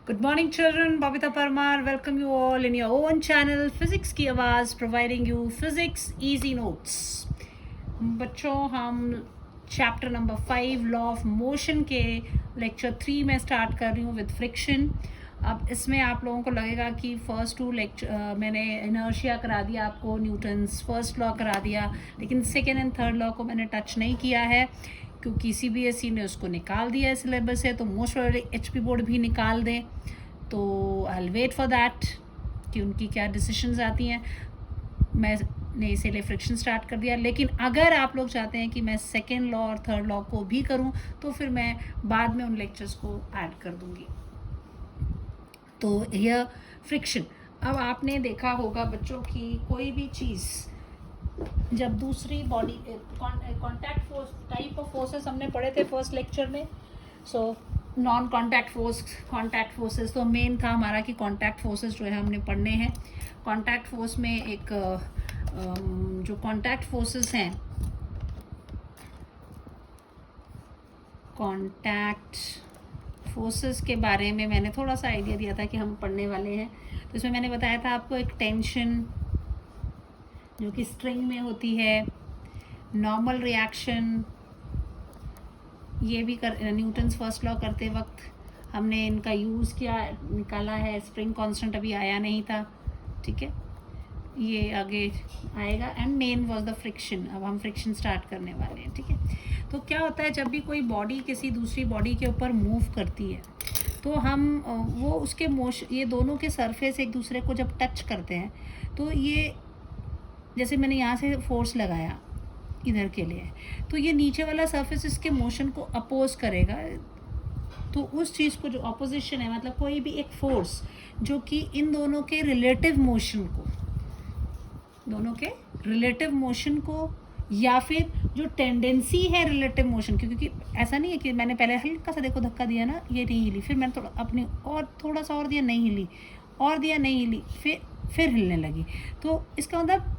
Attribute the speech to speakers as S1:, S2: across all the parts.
S1: Good morning, children. Babita Parmar, welcome you all in your own channel, Physics की आवाज़, providing you physics easy notes. बच्चों, हम chapter number 5 law of motion के lecture 3 में start कर रही हूँ विद फ्रिक्शन. अब इसमें आप लोगों को लगेगा कि फर्स्ट 2 लेक्चर मैंने इनर्शिया करा दिया आपको, न्यूटन्स फर्स्ट लॉ करा दिया, लेकिन सेकेंड एंड थर्ड लॉ को मैंने टच नहीं किया है क्योंकि सीबीएसई ने उसको निकाल दिया है सिलेबस से. तो मोस्ट प्रोबेबली एचपी बोर्ड भी निकाल दें, तो I will wait for that कि उनकी क्या डिसीजंस आती हैं. मैंने इसीलिए फ्रिक्शन स्टार्ट कर दिया, लेकिन अगर आप लोग चाहते हैं कि मैं सेकेंड लॉ और थर्ड लॉ को भी करूं तो फिर मैं बाद में उन लेक्चर्स को ऐड कर दूंगी. तो यह फ्रिक्शन. अब आपने देखा होगा बच्चों की कोई भी चीज़ जब दूसरी body contact force type of forces हमने पढ़े थे फर्स्ट लेक्चर में. So non contact force, contact forces, तो मेन था हमारा कि कॉन्टैक्ट फोर्सेस जो है हमने पढ़ने हैं. कॉन्टैक्ट फोर्स में एक जो कॉन्टैक्ट फोर्सेस हैं, कॉन्टैक्ट फोर्सेस के बारे में मैंने थोड़ा सा आइडिया दिया था कि हम पढ़ने वाले हैं. तो इसमें मैंने बताया था आपको एक टेंशन जो कि स्ट्रिंग में होती है, नॉर्मल रिएक्शन, ये भी न्यूटन्स फर्स्ट लॉ करते वक्त हमने इनका यूज़ किया, निकाला है. स्प्रिंग कांस्टेंट अभी आया नहीं था, ठीक है, ये आगे आएगा. And main was the friction. अब हम फ्रिक्शन स्टार्ट करने वाले हैं, ठीक है. तो क्या होता है जब भी कोई बॉडी किसी दूसरी बॉडी के ऊपर मूव करती है तो हम वो उसके मोशन, ये दोनों के सरफेस एक दूसरे को जब टच करते हैं तो ये, जैसे मैंने यहाँ से फोर्स लगाया इधर के लिए, तो ये नीचे वाला सरफेस इसके मोशन को अपोज करेगा. तो उस चीज़ को जो अपोजिशन है, मतलब कोई भी एक फोर्स जो कि इन दोनों के रिलेटिव मोशन को, दोनों के रिलेटिव मोशन को, या फिर जो टेंडेंसी है रिलेटिव मोशन की, क्योंकि ऐसा नहीं है कि मैंने पहले हल्का सा देखो धक्का दिया ना, ये नहीं हिली, फिर मैंने थोड़ा अपनी और थोड़ा सा और दिया, नहीं हिली, और दिया, नहीं हिली, फिर हिलने लगी. तो इसका मतलब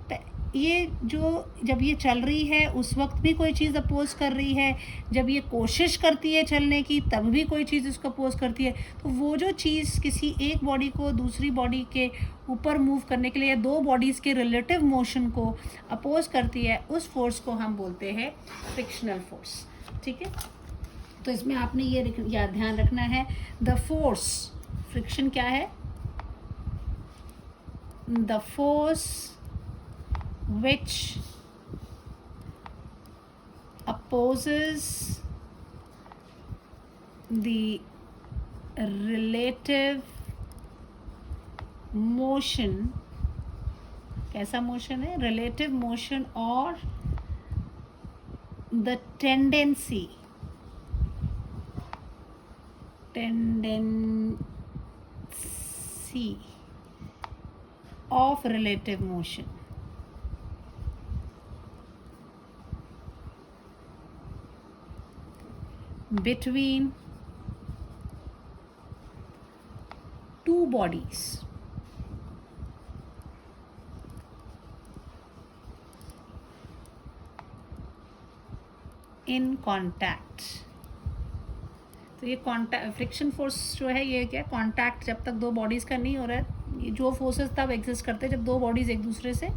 S1: ये जो जब ये चल रही है उस वक्त भी कोई चीज़ अपोज कर रही है, जब ये कोशिश करती है चलने की तब भी कोई चीज़ इसको अपोज करती है. तो वो जो चीज़ किसी एक बॉडी को दूसरी बॉडी के ऊपर मूव करने के लिए, दो बॉडीज़ के रिलेटिव मोशन को अपोज करती है, उस फोर्स को हम बोलते हैं फ्रिक्शनल फोर्स, ठीक है. तो इसमें आपने ये ध्यान रखना है, द फोर्स, फ्रिक्शन क्या है, the force which opposes the relative motion. कैसा मोशन है, relative motion और the tendency of relative motion. Between two bodies in contact. तो ये कॉन्टैक्ट फ्रिक्शन फोर्स जो है ये क्या, कॉन्टैक्ट जब तक दो बॉडीज़ का नहीं हो रहा है, ये जो फोर्सेस तब एग्जिस्ट करते हैं जब दो बॉडीज़ एक दूसरे से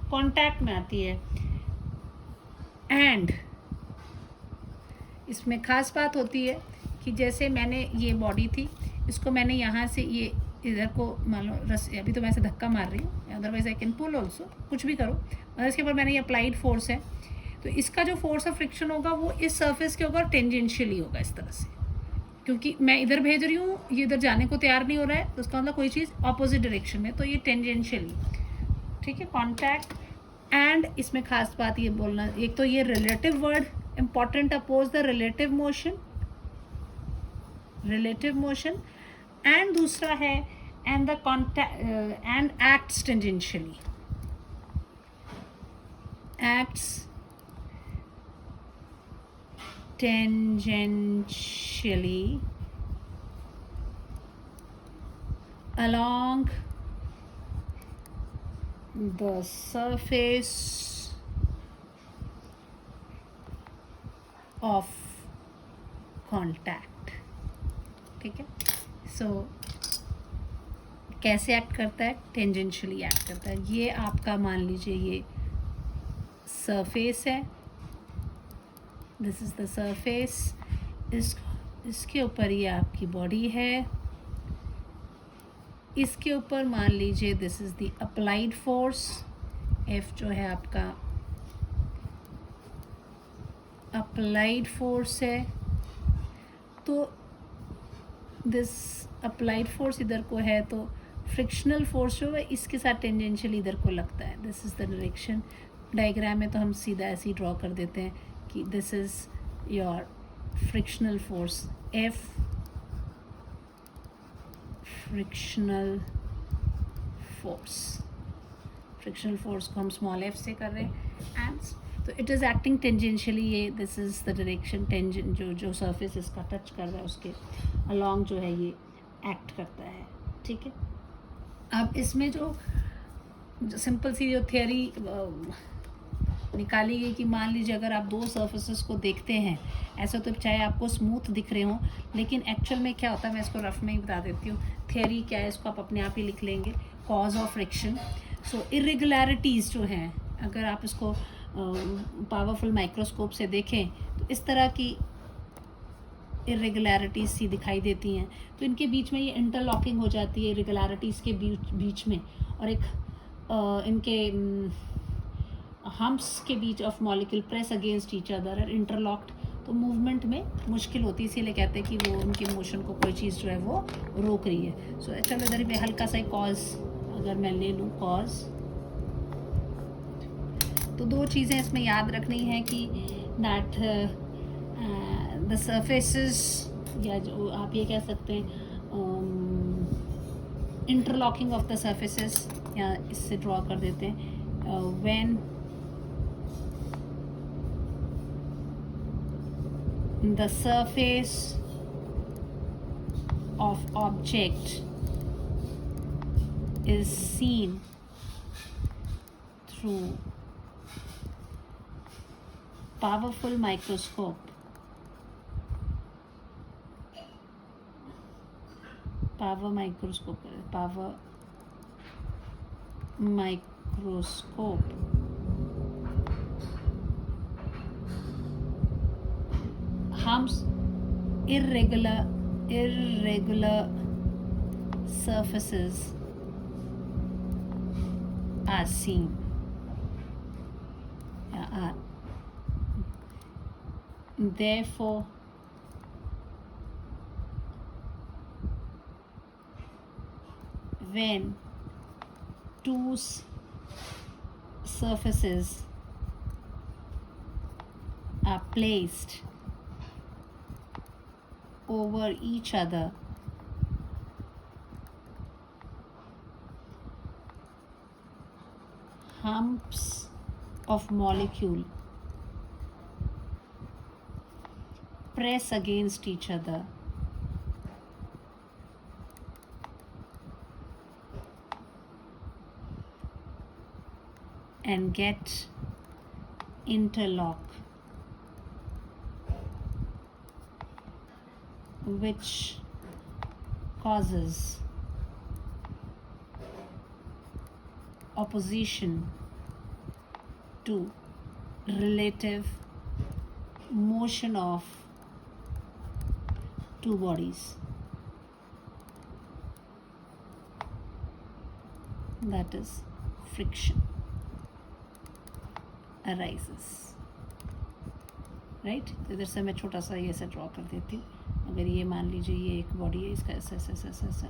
S1: कॉन्टैक्ट में आती है. एंड इसमें ख़ास बात होती है कि जैसे मैंने ये बॉडी थी, इसको मैंने यहाँ से ये इधर को मान लो अभी तो मैं ऐसे धक्का मार रही हूँ, otherwise I can pull also, कुछ भी करो, मतलब इसके ऊपर मैंने ये अप्लाइड फोर्स है. तो इसका जो फोर्स ऑफ फ्रिक्शन होगा वो इस सरफेस के ऊपर टेंजेंशियली होगा, इस तरह से, क्योंकि मैं इधर भेज रही हूँ, ये इधर जाने को तैयार नहीं हो रहा है, तो उसका मतलब कोई चीज़ ऑपोजिट डायरेक्शन में, तो ये टेंजेंशियली, ठीक है, कॉन्टैक्ट. एंड इसमें खास बात ये बोलना, एक तो ये relative word important, oppose the relative motion, and दूसरा है and the contact and acts tangentially along the surface of contact. ठीक है, सो कैसे एक्ट करता है? टेंजेंशियली एक्ट करता है। ये आपका मान लीजिए ये सरफेस है, दिस इज़ द सरफेस, इसके ऊपर ये आपकी बॉडी है, इसके ऊपर मान लीजिए this is the applied force, F जो है आपका अप्लाइड फोर्स है। तो दिस अप्लाइड फोर्स इधर को है, तो फ्रिक्शनल फोर्स जो है इसके साथ टेंजेंशियल इधर को लगता है। This is the direction. Diagram में तो हम सीधा ऐसे ही ड्रॉ कर देते हैं कि this is your frictional force F, frictional force को हम स्मॉल f से कर रहे हैं। एंड तो इट इज़ एक्टिंग टेंजेंशियली, ये this is the direction, tangent जो सरफेस इसका टच कर रहा है उसके अलॉन्ग जो है ये एक्ट करता है। ठीक है, अब इसमें जो सिंपल सी जो थियरी निकाली गई कि मान लीजिए अगर आप दो सर्फेसेस को देखते हैं, ऐसा तो चाहे आपको स्मूथ दिख रहे हों, लेकिन एक्चुअल में क्या होता है मैं इसको रफ में ही बता देती हूँ। थियरी क्या है इसको आप अपने आप ही लिख लेंगे, cause of friction. So irregularities जो हैं, अगर आप इसको पावरफुल माइक्रोस्कोप से देखें तो इस तरह की इरेगुलरिटीज़ सी दिखाई देती हैं। तो इनके बीच में ये इंटरलॉकिंग हो जाती है इरेगुलरिटीज़ के बीच में, और एक इनके हम्प्स के बीच of molecule press against each other और इंटरलॉक्ड, तो मूवमेंट में मुश्किल होती है, इसीलिए कहते हैं कि वो उनके मोशन को कोई चीज़ जो है वो रोक रही है। सो चलो इधर में हल्का सा कॉज अगर मैं ले लूँ कॉज, तो दो चीज़ें इसमें याद रखनी है कि दैट द सरफेसेस, या जो आप ये कह सकते हैं इंटरलॉकिंग ऑफ द सरफेसेस, या इससे ड्रॉ कर देते हैं when the surface of object is seen through powerful microscope, power microscope humps, irregular surfaces are seen, therefore when two surfaces are placed over each other, humps of molecule press against each other and get interlock, which causes opposition to relative motion of two bodies. That is friction arises. Right, तो इधर से मैं छोटा सा ये ऐसा draw कर देती हूँ। अगर ये मान लीजिए ये एक बॉडी है, इसका ऐसा ऐसा ऐसा ऐसा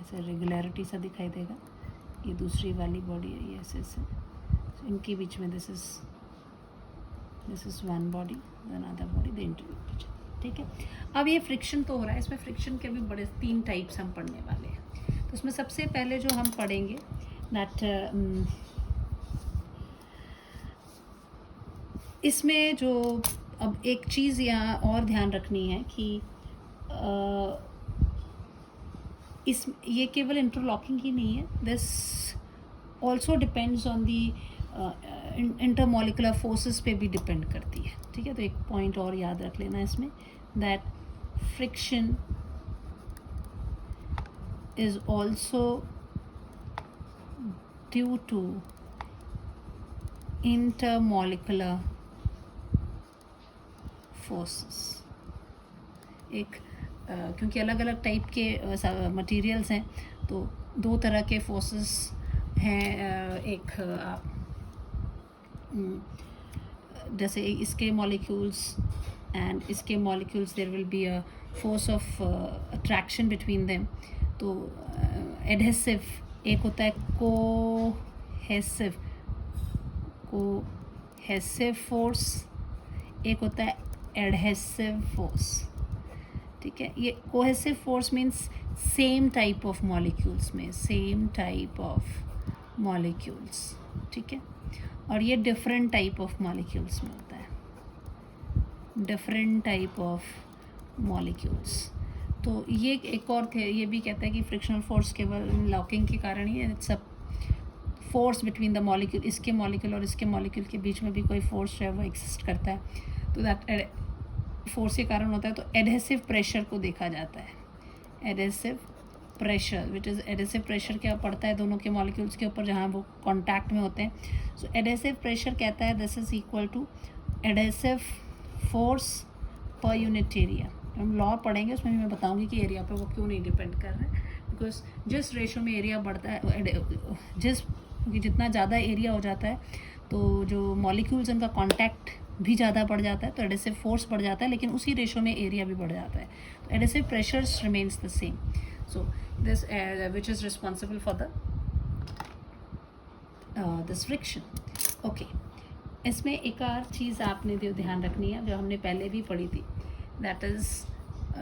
S1: ऐसा रेगुलरिटी सा दिखाई देगा, ये दूसरी वाली बॉडी है, ये ऐसे ऐसे, तो इनके बीच में this is one body, another body, the interview. ठीक है, अब ये फ्रिक्शन तो हो रहा है, इसमें फ्रिक्शन के भी बड़े 3 टाइप्स हम पढ़ने वाले हैं। तो उसमें सबसे पहले जो हम पढ़ेंगे दैट इसमें जो अब एक चीज़ यहाँ और ध्यान रखनी है कि ये केवल इंटरलॉकिंग ही नहीं है, this also depends on the intermolecular forces पे भी डिपेंड करती है। ठीक है, तो एक पॉइंट और याद रख लेना इसमें, that friction is also due to intermolecular forces. एक क्योंकि अलग अलग टाइप के मटेरियल्स हैं तो दो तरह के फोर्सेस हैं. एक जैसे इसके मॉलिक्यूल्स एंड इसके molecules there will be a force of attraction between them. तो एडहेसिव एक होता है कोहेसिव फोर्स, एक होता है एडहेसिव फोर्स. ठीक है, ये cohesive force means same type of molecules में, सेम टाइप ऑफ मॉलिक्यूल्स. ठीक है, और ये डिफरेंट टाइप ऑफ मॉलिक्यूल्स में होता है, डिफरेंट टाइप ऑफ मॉलिक्यूल्स. तो ये एक और थे, ये भी कहता है कि फ्रिक्शनल फोर्स केवल लॉकिंग के कारण ही है. सब फोर्स बिटवीन द मॉलिक्यूल, इसके मॉलिक्यूल और इसके मॉलिक्यूल के बीच में भी कोई फोर्स जो है वो एग्जिस्ट करता है. तो दैट फोर्स के कारण होता है. तो एडहेसिव प्रेशर को देखा जाता है. Adhesive pressure which is adhesive pressure क्या पड़ता है दोनों के मॉलिक्यूल्स के ऊपर जहाँ वो कॉन्टैक्ट में होते हैं. सो एडहेसिव प्रेशर कहता है this is equal to adhesive force per unit area. हम लॉ पढ़ेंगे उसमें भी मैं बताऊंगी कि एरिया पे वो क्यों नहीं डिपेंड कर रहा है. बिकॉज जिस रेशो में एरिया बढ़ता है, क्योंकि जितना ज़्यादा एरिया हो जाता है तो जो मॉलिक्यूल्स उनका कॉन्टैक्ट भी ज़्यादा बढ़ जाता है, तो एडहेसिव फोर्स बढ़ जाता है, लेकिन उसी रेशो में एरिया भी बढ़ जाता है. तो adhesive pressures remains the same. So this which is responsible for this friction. Okay, इसमें एक और चीज़ आपने ध्यान रखनी है जो हमने पहले भी पढ़ी थी. दैट इज़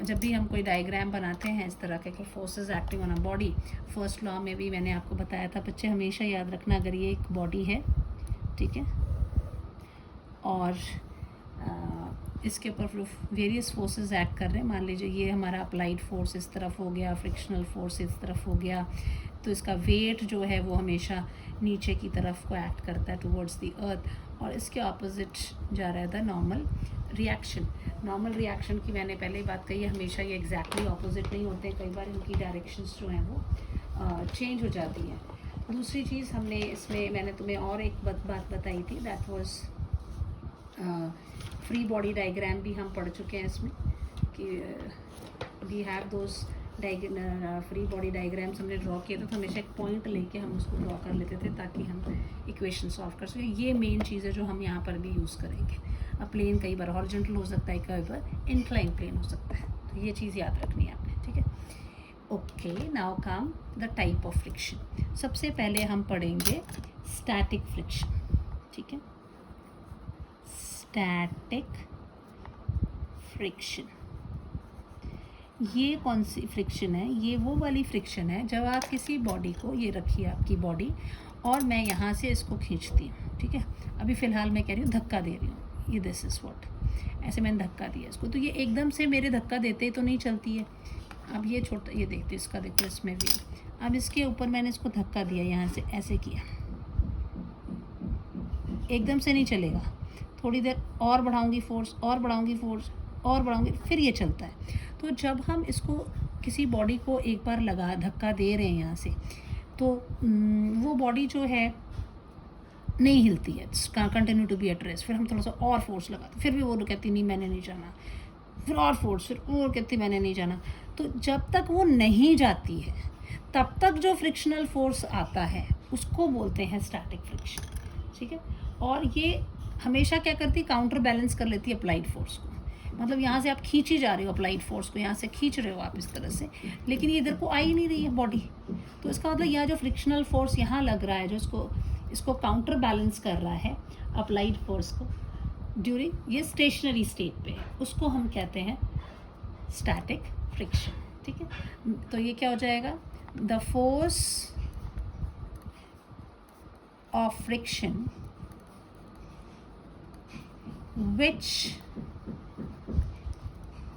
S1: जब भी हम कोई डायग्राम बनाते हैं इस तरह के forces acting on a body, first law में भी मैंने आपको बताया था. बच्चे हमेशा याद रखना, अगर ये एक बॉडी है, ठीक है, और इसके ऊपर वेरियस फोर्सेस एक्ट कर रहे हैं. मान लीजिए ये हमारा अप्लाइड फोर्स इस तरफ हो गया, फ्रिक्शनल फोर्स इस तरफ हो गया, तो इसका वेट जो है वो हमेशा नीचे की तरफ को एक्ट करता है टुवर्ड्स द अर्थ, और इसके ऑपोजिट जा रहा है the normal reaction. Normal reaction की मैंने पहले ही बात कही है, हमेशा ये एग्जैक्टली ऑपोजिट नहीं होते हैं, कई बार इनकी डायरेक्शंस जो हैं वो चेंज हो जाती हैं. दूसरी चीज़ हमने इसमें, मैंने तुम्हें और एक बात बताई थी, that was free body diagram भी हम पढ़ चुके हैं इसमें, कि we have those free body diagrams हमने ड्रॉ किए थे. तो हमेशा एक पॉइंट लेके हम उसको ड्रॉ कर लेते थे ताकि हम इक्वेशन सॉल्व कर सकें. ये मेन चीज़ है जो हम यहाँ पर भी यूज़ करेंगे. अब प्लेन कई बार हॉरिजॉन्टल हो सकता है, कई बार इंक्लाइन प्लेन हो सकता है, तो ये चीज़ याद रखनी है आपने. ठीक है, okay. Now come the type of friction. सबसे पहले हम पढ़ेंगे स्टैटिक फ्रिक्शन. ठीक है, स्टैटिक फ्रिक्शन. ये कौन सी फ्रिक्शन है? ये वो वाली फ्रिक्शन है जब आप किसी बॉडी को, ये रखिए आपकी बॉडी, और मैं यहाँ से इसको खींचती हूँ. ठीक है, अभी फ़िलहाल मैं कह रही हूँ धक्का दे रही हूँ, ये दिस इज़ व्हाट, ऐसे मैंने धक्का दिया इसको, तो ये एकदम से मेरे धक्का देते ही तो नहीं चलती है. अब ये छोटा, ये देखते इसका, देखो इसमें भी, अब इसके ऊपर मैंने इसको धक्का दिया, यहाँ से ऐसे किया, एकदम से नहीं चलेगा. थोड़ी देर और बढ़ाऊँगी फोर्स, और बढ़ाऊँगी फोर्स, और बढ़ाऊँगी, फिर ये चलता है. तो जब हम इसको किसी बॉडी को एक बार धक्का दे रहे हैं यहाँ से, तो वो बॉडी जो है नहीं हिलती है, continue to be at rest. फिर हम थोड़ा सा और फोर्स लगाते, फिर भी वो कहती नहीं मैंने नहीं जाना, फिर और फोर्स, फिर और कहती मैंने नहीं जाना. तो जब तक वो नहीं जाती है तब तक जो फ्रिक्शनल फोर्स आता है उसको बोलते हैं स्टैटिक फ्रिक्शन. ठीक है, और ये हमेशा क्या करती है, काउंटर बैलेंस कर लेती है अप्लाइड फोर्स को. मतलब यहाँ से आप खींची जा रहे हो अप्लाइड फोर्स को, यहाँ से खींच रहे हो आप इस तरह से, लेकिन ये इधर को आ ही नहीं रही है बॉडी. तो इसका मतलब यह जो फ्रिक्शनल फोर्स यहाँ लग रहा है, जो इसको काउंटर बैलेंस कर रहा है अप्लाइड फोर्स को ड्यूरिंग ये स्टेशनरी स्टेट पे, उसको हम कहते हैं स्टैटिक फ्रिक्शन. ठीक है, तो ये क्या हो जाएगा, the force of friction which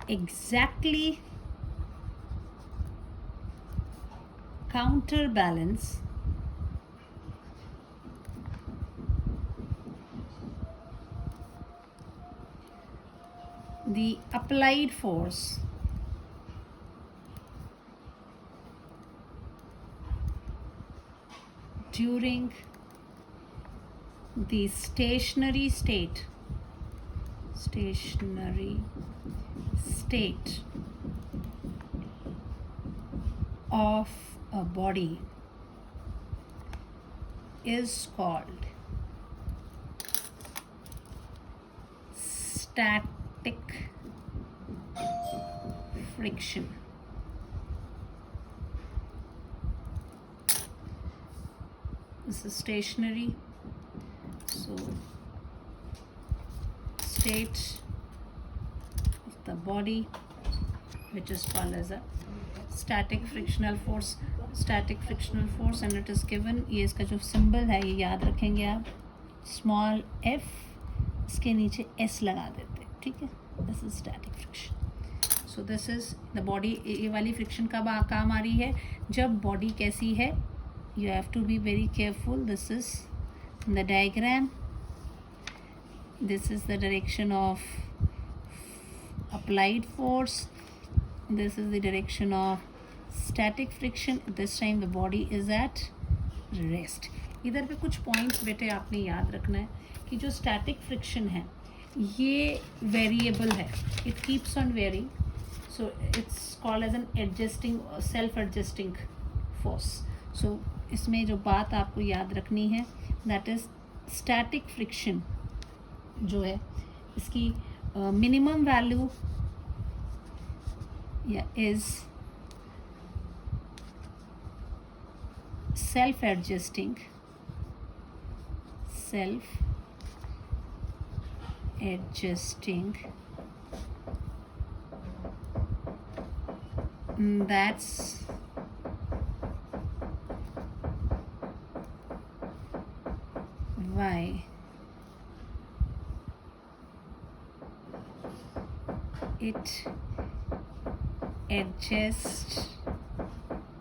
S1: exactly counterbalance the applied force during the stationary state of a body is called static friction. This is stationary, so state of the body which is called as a static frictional force, and it is given, ये इसका जो symbol है ये याद रखेंगे आप, small f, इसके नीचे s लगा देते हैं, ठीक है. This is static friction. So this is the body. ये वाली friction कब काम आ रही है? जब body कैसी है? You have to be very careful. This is the diagram. This is the direction of applied force. This is the direction of static friction. This time the body is at rest. इधर पे कुछ points बेटे आपने याद रखना है कि जो static friction है ये variable है. It keeps on varying. So it's called as an adjusting, self-adjusting force. So इसमें जो बात आपको याद रखनी है that is static friction जो है इसकी minimum value is self-adjusting that's why it adjusts,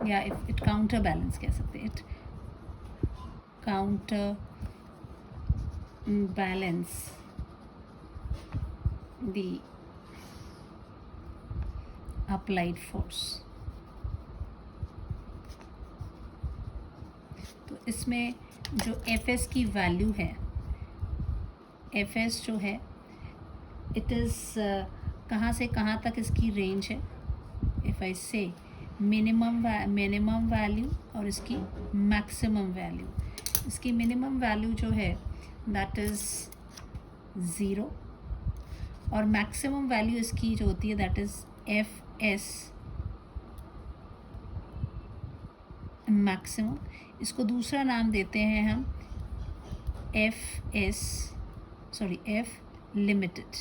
S1: या it counterbalance कह सकते हैं, it counterbalance the applied force. तो इसमें जो Fs की वैल्यू है, Fs जो है इट इज़ कहाँ से कहाँ तक इसकी रेंज है. इफ़ आई से मिनिमम वैल्यू और इसकी मैक्सिमम वैल्यू, इसकी मिनिमम वैल्यू जो है दैट इज़ 0 और मैक्सिमम वैल्यू इसकी जो होती है दैट इज़ Fs मैक्सिमम. इसको दूसरा नाम देते हैं हम F लिमिटेड.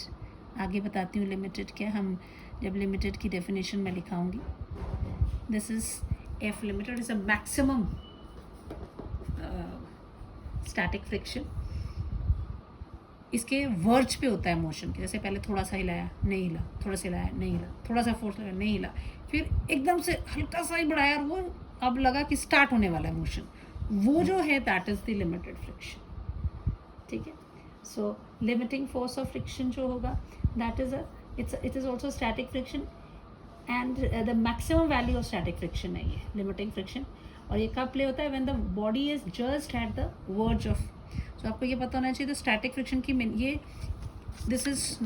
S1: आगे बताती हूँ लिमिटेड क्या, हम जब लिमिटेड की डेफिनेशन में लिखाऊंगी. This is F limited is a maximum static friction. इसके वर्ज पे होता है मोशन के, जैसे पहले थोड़ा सा हिलाया नहीं हिला, थोड़ा सा हिलाया नहीं हिला, थोड़ा सा फोर्स लगाया नहीं हिला, फिर एकदम से हल्का सा ही बढ़ाया और वो अब लगा कि स्टार्ट होने वाला है मोशन, वो जो है that is the limited friction. ठीक है. सो लिमिटिंग फोर्स ऑफ फ्रिक्शन जो होगा that is it is also static friction and the maximum value of static friction है ये लिमिटिंग फ्रिक्शन. और ये कब प्ले होता है when the body is just at the verge of. So आपको ये पता होना चाहिए. तो स्टैटिक फ्रिक्शन की ये this is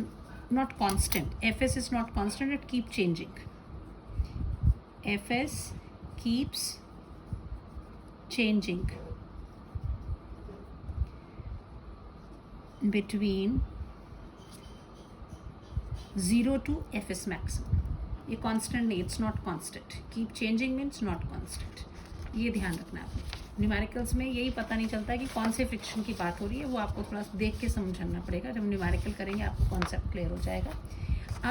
S1: not constant. Fs is not constant, it keep changing. Fs keeps changing between 0 to Fs maximum. ये कांस्टेंट नहीं, it's not constant. Keep changing means not constant. ये ध्यान रखना है आपको. न्यूमेरिकल्स में यही पता नहीं चलता कि कौन से फ्रिक्शन की बात हो रही है, वो आपको थोड़ा देख के समझना पड़ेगा. जब न्यूमेरिकल करेंगे आपको कॉन्सेप्ट क्लियर हो जाएगा.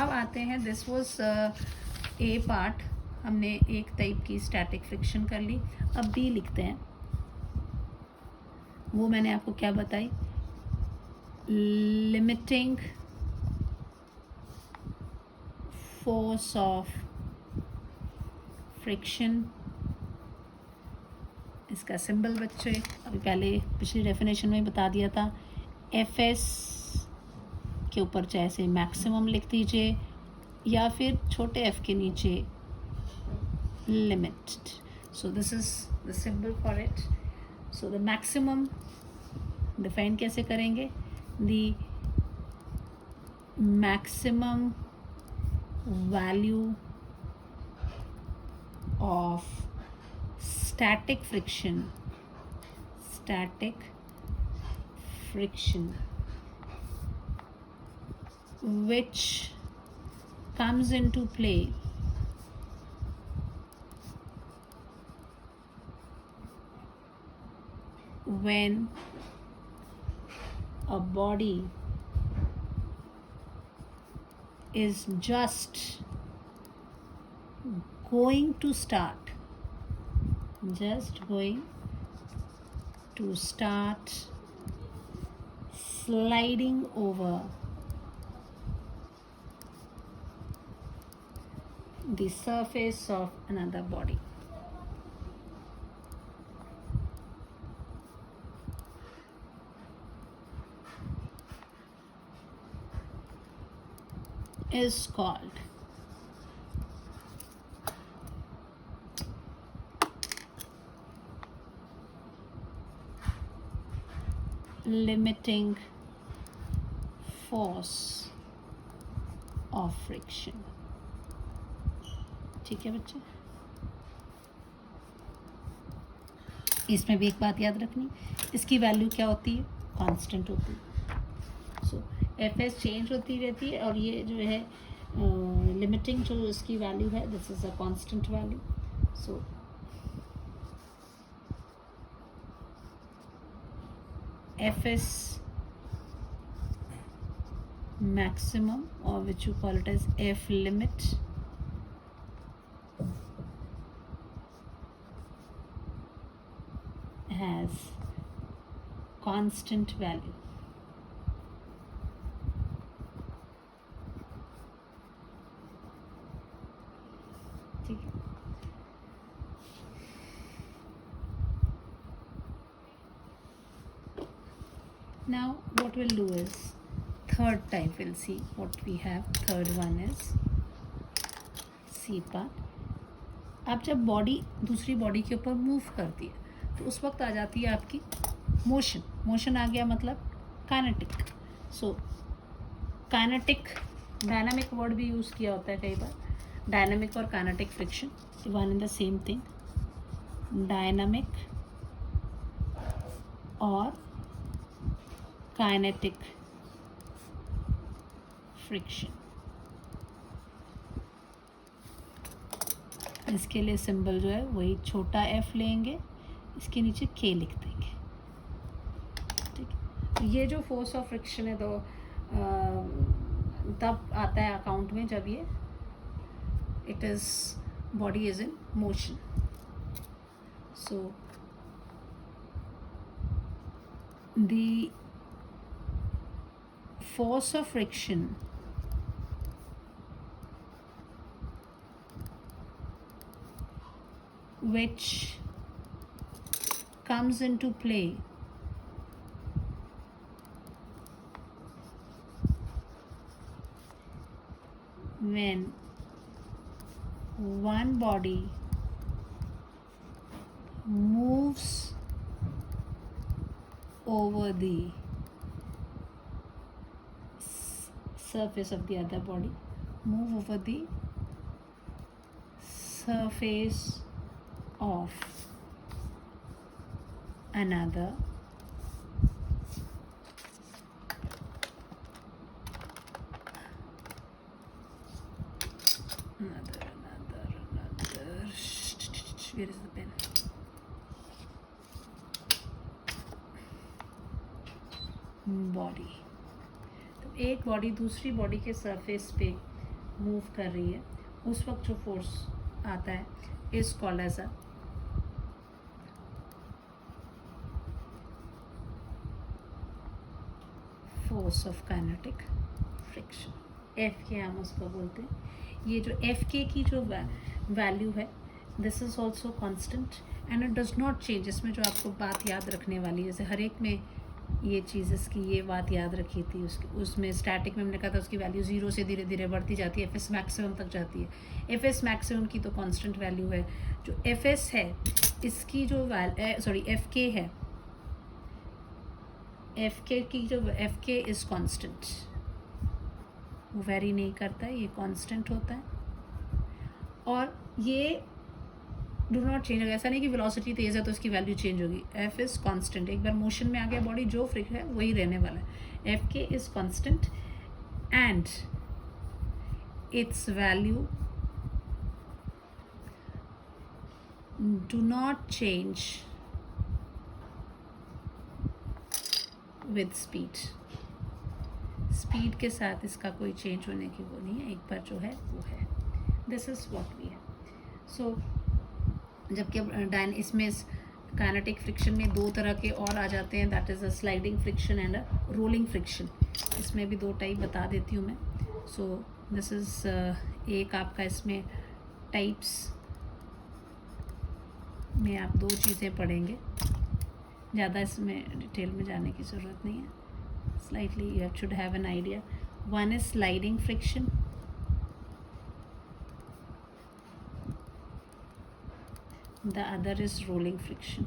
S1: अब आते हैं, दिस वाज ए पार्ट. हमने एक टाइप की स्टैटिक फ्रिक्शन कर ली. अब बी लिखते हैं. वो मैंने आपको क्या बताई, लिमिटिंग फोर्स ऑफ फ्रिक्शन. इसका सिंबल बच्चे अभी पहले पिछली डेफिनेशन में बता दिया था. Fs के ऊपर चाहे से मैक्सिमम लिख दीजिए या फिर छोटे f के नीचे limited. So this is the symbol for it. So the maximum define कैसे करेंगे? The maximum value of static friction which comes into play when a body is just going to start sliding over the surface of another body. Is called limiting force of friction. ठीक है बच्चे, इसमें भी एक बात याद रखनी, इसकी वैल्यू क्या होती है? कांस्टेंट होती है। सो एफ एस चेंज होती रहती है और ये जो है लिमिटिंग जो इसकी वैल्यू है, this is a constant value. So Fs maximum, or which you call it as F limit, has constant value. ठीक है. Now what we'll do is third type, we'll see what we have. Third one is C part. अब जब body दूसरी body के ऊपर move करती है तो उस वक्त आ जाती है आपकी मोशन. मोशन आ गया मतलब kinetic. So kinetic, dynamic word भी यूज़ किया होता है कई बार. डायनामिक और kinetic friction one in the same thing. Dynamic और काइनेटिक फ्रिक्शन. इसके लिए सिंबल जो है वही छोटा f लेंगे, इसके नीचे k लिख देंगे. ठीक है. ये जो फोर्स ऑफ फ्रिक्शन है तो तब आता है अकाउंट में जब ये it is body is in motion. So the force of friction which comes into play when one body moves over the surface of the other body, move over the surface of another where is the pen? Body. एक body दूसरी body के surface पे move कर रही है, उस वक्त जो फोर्स आता है is called as a force of kinetic friction. F के हम उसको बोलते हैं. ये जो एफ के की जो वैल्यू है, this is also constant and it does not change. इसमें जो आपको बात याद रखने वाली है, जैसे हर एक में ये चीज़, इसकी ये बात याद रखी थी. उसमें स्टैटिक में हमने कहा था उसकी वैल्यू 0 से धीरे धीरे बढ़ती जाती है, एफएस मैक्सिमम तक जाती है. एफएस मैक्सिमम की तो कांस्टेंट वैल्यू है. जो एफएस है इसकी जो एफ के है एफ के की जो एफ के इज़ कॉन्स्टेंट, वो वेरी नहीं करता है, ये कांस्टेंट होता है। और ये डू नॉट चेंज होगा, ऐसा नहीं कि वेलोसिटी तेज़ है तो इसकी वैल्यू चेंज होगी। एफ इज़ कांस्टेंट, एक बार मोशन में आ गया बॉडी, जो फ्रिक्शन है वही रहने वाला है। एफ के is constant and it's value do not change with speed. Speed के साथ इसका कोई चेंज होने की वो नहीं है, एक बार जो है वो है। दिस इज़ व्हाट वी है। सो जबकि अब इसमें काइनेटिक फ्रिक्शन में दो तरह के और आ जाते हैं, that is a sliding friction and a rolling friction. इसमें भी दो टाइप बता देती हूँ मैं। सो दिस इज़ एक आपका इसमें टाइप्स में आप दो चीज़ें पढ़ेंगे, ज़्यादा इसमें डिटेल में जाने की ज़रूरत नहीं है। Slightly you should have an idea. One is sliding friction, the other is rolling friction.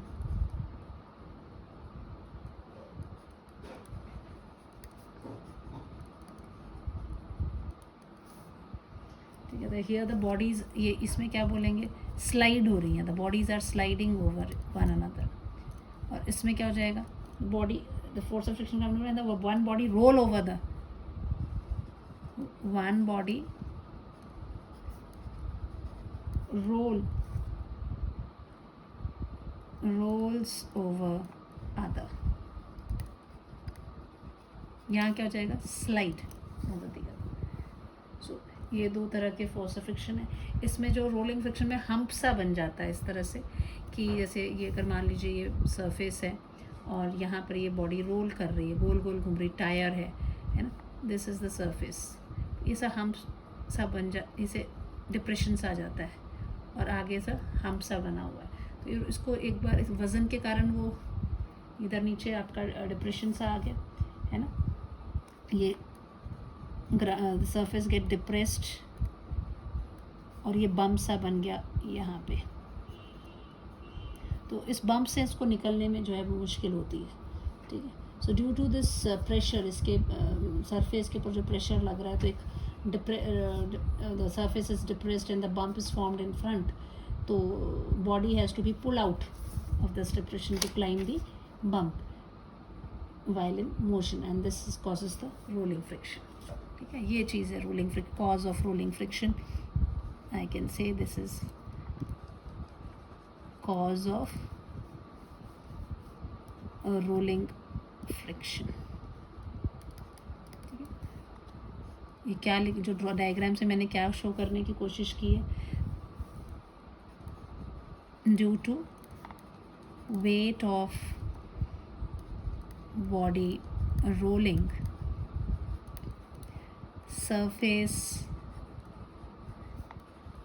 S1: ठीक है, here the bodies, ये इसमें क्या बोलेंगे, स्लाइड हो रही हैं, the bodies are sliding over one another। और इसमें क्या हो जाएगा, body, the force of friction comes and the one body roll over the one body rolls over other। यहाँ क्या हो जाएगा, स्लाइड over the other। सो ये दो तरह के फोर्स ऑफ फ्रिक्शन है। इसमें जो रोलिंग फ्रिक्शन में हम्प सा बन जाता है इस तरह से कि जैसे ये अगर मान लीजिए ये सरफेस है और यहाँ पर ये बॉडी रोल कर रही है, गोल गोल घूम रही, टायर है ना, दिस इज़ द सरफेस। ऐसा हम्प सा बन इसे डिप्रेशन सा आ जाता है और आगे से हम्प सा बना हुआ है। तो इसको एक बार इस वज़न के कारण वो इधर नीचे आपका डिप्रेशन सा आ गया है ना, ये सरफेस गेट डिप्रेस्ड और ये बम्प सा बन गया यहाँ पे। तो इस बम्प से इसको निकलने में जो है वो मुश्किल होती है। ठीक है, so due to this pressure, इसके सरफेस के ऊपर जो प्रेशर लग रहा है, तो एक the surface is depressed and the bump is formed in front, तो body has to be pull out of this depression to climb the bump while in motion, and this causes the rolling friction। ठीक है, ये चीज़ है rolling cause of rolling friction। I can say this is cause of a rolling friction। ये क्या जो diagram से मैंने क्या शो करने की कोशिश की है, due to weight of body rolling, surface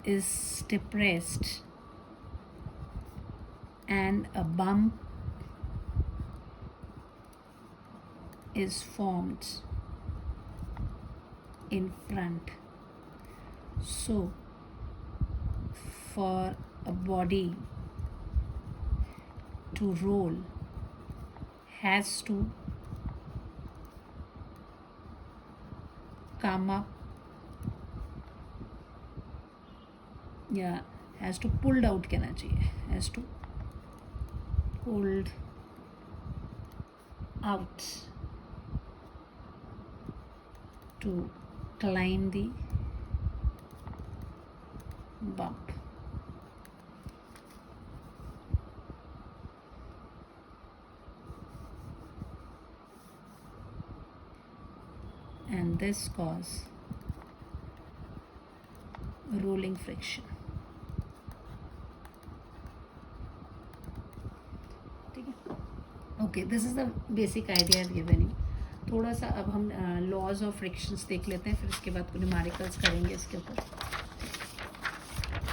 S1: is depressed and a bump is formed in front। So for a body to roll has to come up, या has to pulled out कहना चाहिए, has to pulled out to climb the bump। And this cause rolling friction। ठीक है, okay, this is the basic idea given you. थोड़ा सा अब हम laws of frictions देख लेते हैं, फिर इसके बाद कुछ न्यूमेरिकल्स करेंगे इसके ऊपर।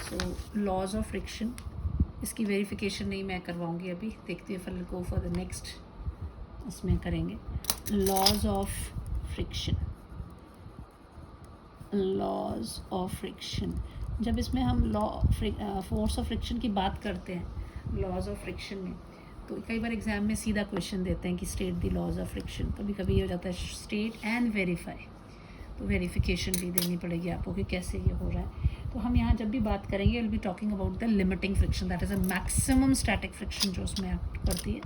S1: सो लॉज ऑफ फ्रिक्शन, इसकी वेरिफिकेशन नहीं मैं करवाऊंगी अभी, देखती हूँ, फिर गो फॉर द नेक्स्ट उसमें करेंगे। Laws of friction, laws of friction, जब इसमें हम फोर्स ऑफ फ्रिक्शन की बात करते हैं लॉज ऑफ फ्रिक्शन में, तो कई बार एग्जाम में सीधा क्वेश्चन देते हैं कि state the laws of friction, कभी कभी ये हो जाता है स्टेट एंड वेरीफाई, तो वेरिफिकेशन भी देनी पड़ेगी आपको कि कैसे ये हो रहा है। तो हम यहाँ जब भी बात करेंगे will be talking about the limiting friction, that is a maximum static friction जो उसमें एक्ट करती है,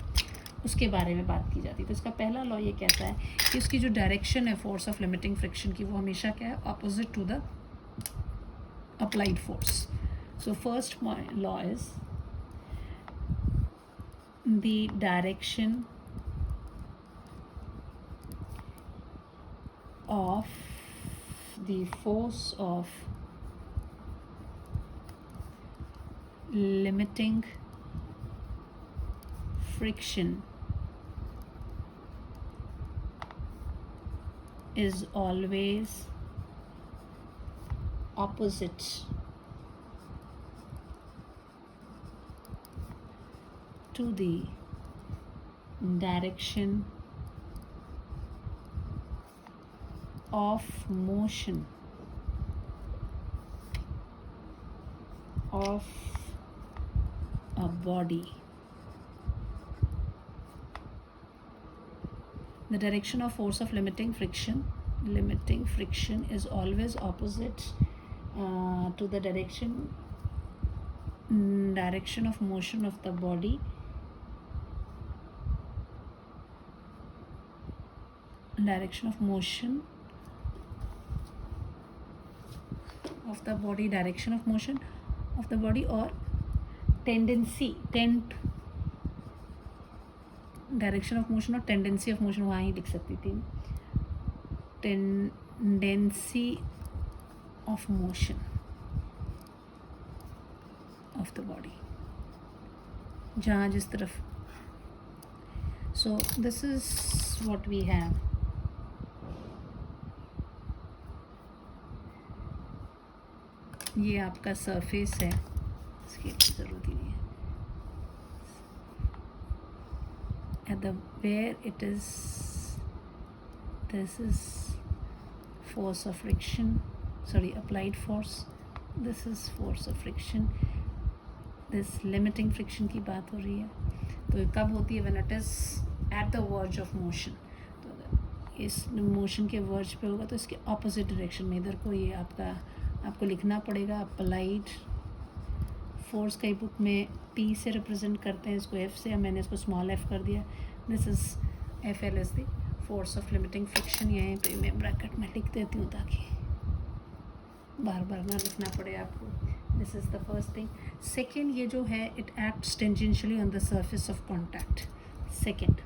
S1: उसके बारे में बात की जाती है। तो इसका पहला लॉ ये कहता है कि उसकी जो डायरेक्शन है फोर्स ऑफ लिमिटिंग फ्रिक्शन की, वो हमेशा क्या है, opposite to the applied force. So first law is the direction of the force of limiting friction is always opposite to the direction of motion of a body. The direction of force of limiting friction is always opposite to the direction of motion of the body, direction of motion of the body, direction of motion of the body, or direction of motion और tendency of motion, वहाँ ही लिख सकती थी, tendency of motion of the body, जहाँ जिस तरफ। So this is what we have. ये आपका सरफेस है, इसकी ज़रूरत ही नहीं है। At the where it is, this is force of friction, sorry, applied force, this is force of friction, this limiting friction की बात हो रही है। तो ये कब होती है? when it is at the verge of motion। तो अगर इस मोशन के वर्ज पे होगा तो इसके ऑपोजिट डायरेक्शन में, इधर को ये आपको लिखना पड़ेगा। अप्लाइड फोर्स कई बुक में P से रिप्रेजेंट करते हैं, इसको F से, मैंने इसको स्मॉल f कर दिया। This is FL is the force of limiting friction. यहीं पे मैं ब्रैकेट में लिख देती हूँ ताकि बार बार ना लिखना पड़े आपको। This is the first thing. Second, ये जो है it acts tangentially on the surface of contact. Second,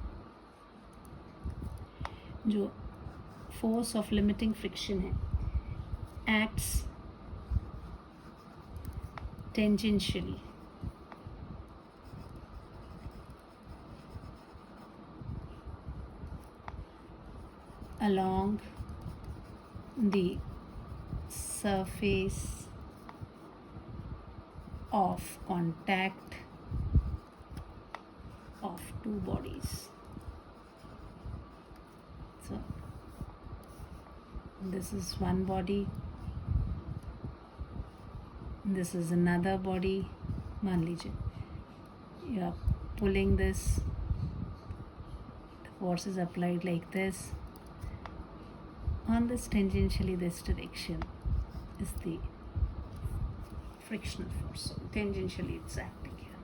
S1: जो फोर्स ऑफ लिमिटिंग फ्रिक्शन है acts tangentially along the surface of contact of two bodies. So this is one body, this is another body. मान लीजिए you are pulling this, the force is applied like this on this tangentially, this direction is the frictional force, so tangentially it's acting here.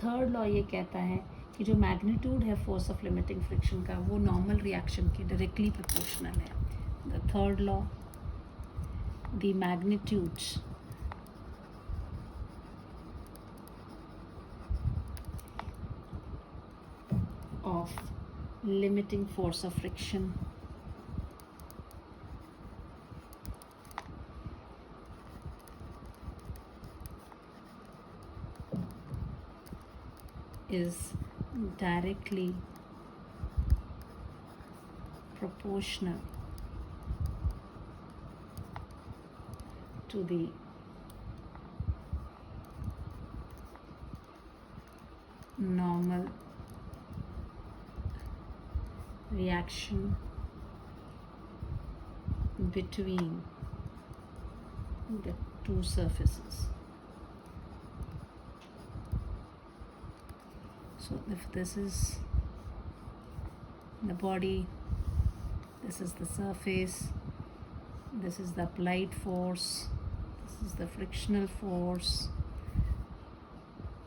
S1: Third law ये कहता है कि जो magnitude है force of limiting friction का, वो normal reaction के directly proportional है। The third law, the magnitudes of limiting force of friction is directly proportional to the normal reaction between the two surfaces. So if this is the body, this is the surface, this is the applied force, this is the frictional force,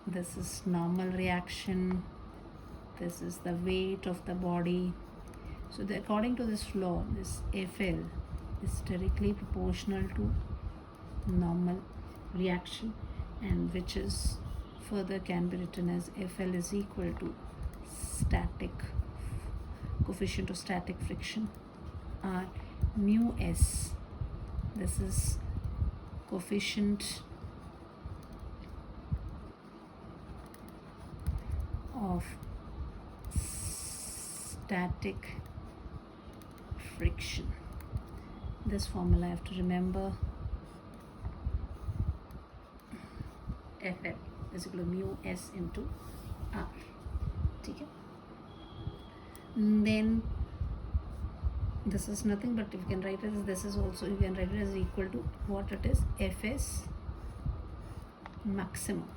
S1: this is normal reaction, this is the weight of the body. So according to this law, this FL is directly proportional to normal reaction, and which is further can be written as FL is equal to static coefficient of static friction R mu S. This is coefficient of static friction. This formula I have to remember. FL is equal to mu S into R. ठीक है. Then this is nothing but you can write it as this is also you can write it as equal to what it is, Fs maximum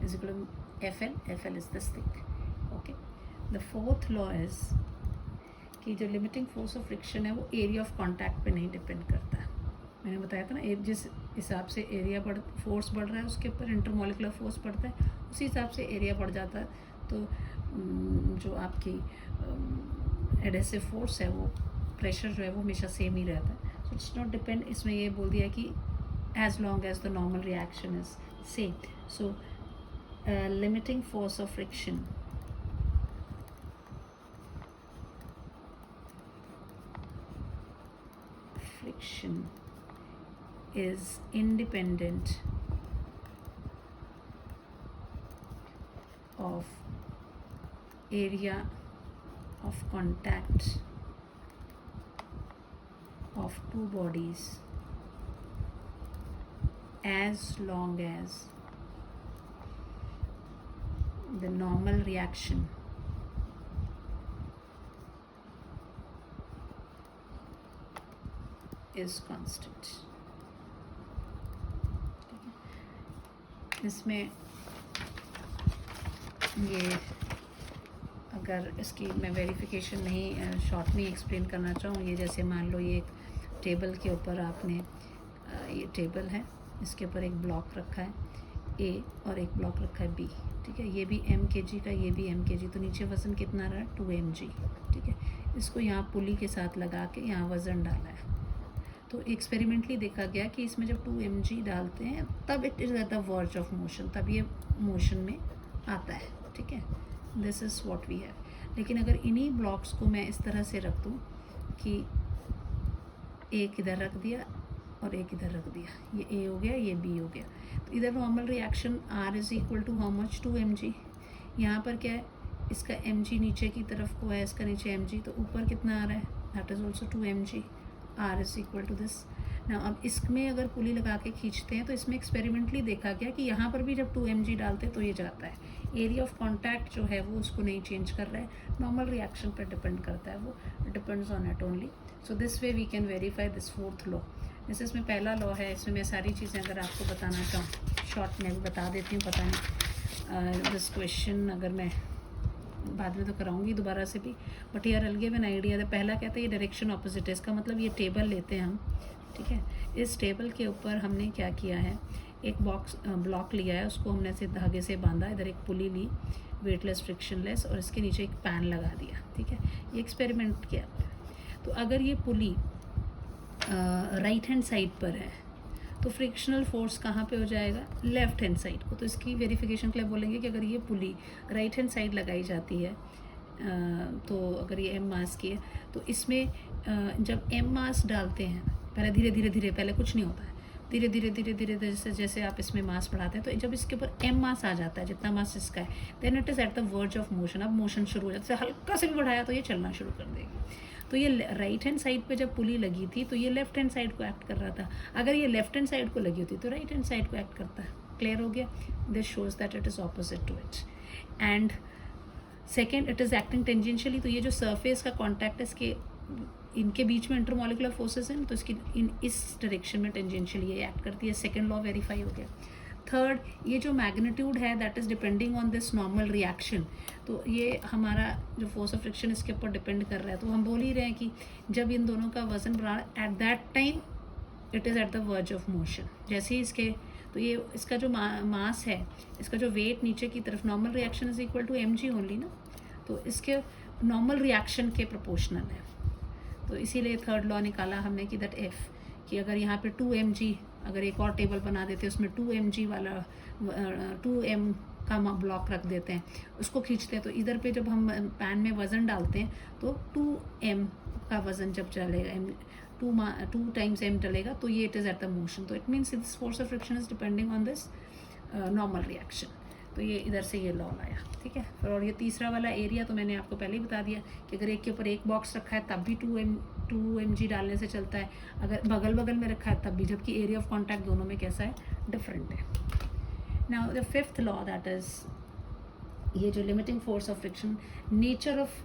S1: is equal to FL. FL is this thing. Okay. The fourth law is कि जो limiting force of friction है वो area of contact पे नहीं depend करता है. मैंने बताया था ना, जिस हिसाब से एरिया फोर्स बढ़ रहा है उसके ऊपर इंटरमोलिकुलर फोर्स बढ़ता है, उसी हिसाब से एरिया बढ़ जाता है. तो जो आपकी एडेसिव फोर्स है, वो प्रेशर जो है वो हमेशा सेम ही रहता है. So it's not depend. इसमें ये बोल दिया कि as long as the normal reaction is same. So limiting force of friction is independent of area of contact of two bodies as long as the normal reaction is constant. इसमें ये अगर इसकी मैं वेरिफिकेशन नहीं short में explain करना चाहूँ, ये जैसे मान लो ये एक टेबल के ऊपर आपने ये टेबल है, इसके ऊपर एक ब्लॉक रखा है A और एक ब्लॉक रखा है B. ठीक है, ये भी mkg का, ये भी mkg, तो नीचे वज़न कितना रहा, 2mg. ठीक है, इसको यहाँ पुली के साथ लगा के यहाँ वज़न डाला है. तो एक्सपेरिमेंटली देखा गया कि इसमें जब 2mg डालते हैं तब it is at the verge of motion, तब ये मोशन में आता है. ठीक है, this is what we have. लेकिन अगर इन्हीं ब्लॉक्स को मैं इस तरह से रख दूँ कि एक इधर रख दिया और एक इधर रख दिया, ये A हो गया, ये B हो गया, तो इधर normal reaction R is equal to how much, 2mg. यहाँ पर क्या है, इसका mg नीचे की तरफ को है, इसका नीचे mg, तो ऊपर कितना आ रहा है, that is also 2mg. R is equal to this. ना अब इसमें अगर पुली लगा के खींचते हैं तो इसमें एक्सपेरिमेंटली देखा गया कि यहाँ पर भी जब 2mg डालते हैं तो ये जाता है. एरिया ऑफ कॉन्टैक्ट जो है वो उसको नहीं चेंज कर रहा है, नॉर्मल रिएक्शन पर डिपेंड करता है, वो depends on it only. So this way we can verify this fourth law. जैसे इसमें पहला लॉ है, इसमें मैं सारी चीज़ें अगर आपको बताना चाहूँ शॉर्ट में भी बता देती हूँ. पता नहीं दिस क्वेश्चन अगर मैं बाद में तो कराऊंगी दोबारा से भी, बट यार I'll give an idea. पहला कहते हैं ये डायरेक्शन ऑपोजिट है. इसका मतलब ये टेबल लेते हैं हम. ठीक है, इस टेबल के ऊपर हमने क्या किया है, एक ब्लॉक लिया है, उसको हमने ऐसे धागे से बांधा, इधर एक पुली ली वेटलेस फ्रिक्शनलेस, और इसके नीचे एक पैन लगा दिया. ठीक है, ये एक्सपेरिमेंट किया. तो अगर ये पुली राइट हैंड साइड पर है तो फ्रिक्शनल फोर्स कहाँ पे हो जाएगा, लेफ़्ट हैंड साइड को. तो इसकी वेरिफिकेशन के लिए बोलेंगे कि अगर ये पुली राइट हैंड साइड लगाई जाती है तो अगर ये m मास की है तो इसमें जब m मास डालते हैं, पहले धीरे धीरे धीरे, पहले कुछ नहीं होता है, धीरे धीरे धीरे धीरे जैसे जैसे आप इसमें मास बढ़ाते हैं, तो जब इसके ऊपर m मास आ जाता है, जितना मास इसका है, then it is at the verge of motion. अब मोशन शुरू हो जाता है, हल्का से भी बढ़ाया तो ये चलना शुरू कर देगी. तो ये राइट हैंड साइड पे जब पुली लगी थी तो ये लेफ्ट हैंड साइड को एक्ट कर रहा था. अगर ये लेफ्ट हैंड साइड को लगी होती तो राइट हैंड साइड को एक्ट करता है. क्लियर हो गया. This shows that it is opposite to it. And second, it is acting tangentially. तो ये जो सरफेस का कॉन्टैक्ट है, इसके इनके बीच में इंटरमोलिकुलर फोर्सेस हैं, तो इसकी इस डायरेक्शन में टेंजेंशियली ये एक्ट करती है. सेकेंड लॉ वेरीफाई हो गया. थर्ड, ये जो मैग्नीट्यूड है that is depending on this normal reaction. तो ये हमारा जो फोर्स ऑफ फ्रिक्शन इसके ऊपर डिपेंड कर रहा है। तो हम बोल ही रहे हैं कि जब इन दोनों का वजन बढ़ा at that time it is at the verge of motion. जैसे ही इसके, तो ये इसका जो मास है, इसका जो वेट नीचे की तरफ, normal reaction is equal to mg only ना, तो इसके नॉर्मल रिएक्शन के प्रोपोर्शनल है। तो इसीलिए थर्ड लॉ निकाला हमने कि दैट एफ, कि अगर यहाँ पे 2mg, अगर एक और टेबल बना देते हैं उसमें 2mg वाला 2m का ब्लॉक रख देते हैं, उसको खींचते हैं, तो इधर पे जब हम पैन में वज़न डालते हैं तो 2m का वज़न जब चलेगा, 2 टाइम्स m डलेगा, तो ये it is at the motion. तो it means this force of friction is depending on this normal reaction. तो ये इधर से ये लॉ आया, ठीक है। फिर और ये तीसरा वाला एरिया तो मैंने आपको पहले ही बता दिया कि अगर एक के ऊपर एक बॉक्स रखा है तब भी 2mg डालने से चलता है, अगर बगल बगल में रखा है तब भी, जबकि एरिया ऑफ कॉन्टैक्ट दोनों में कैसा है, डिफरेंट है। Now the fifth law that is ये जो limiting force of friction, nature of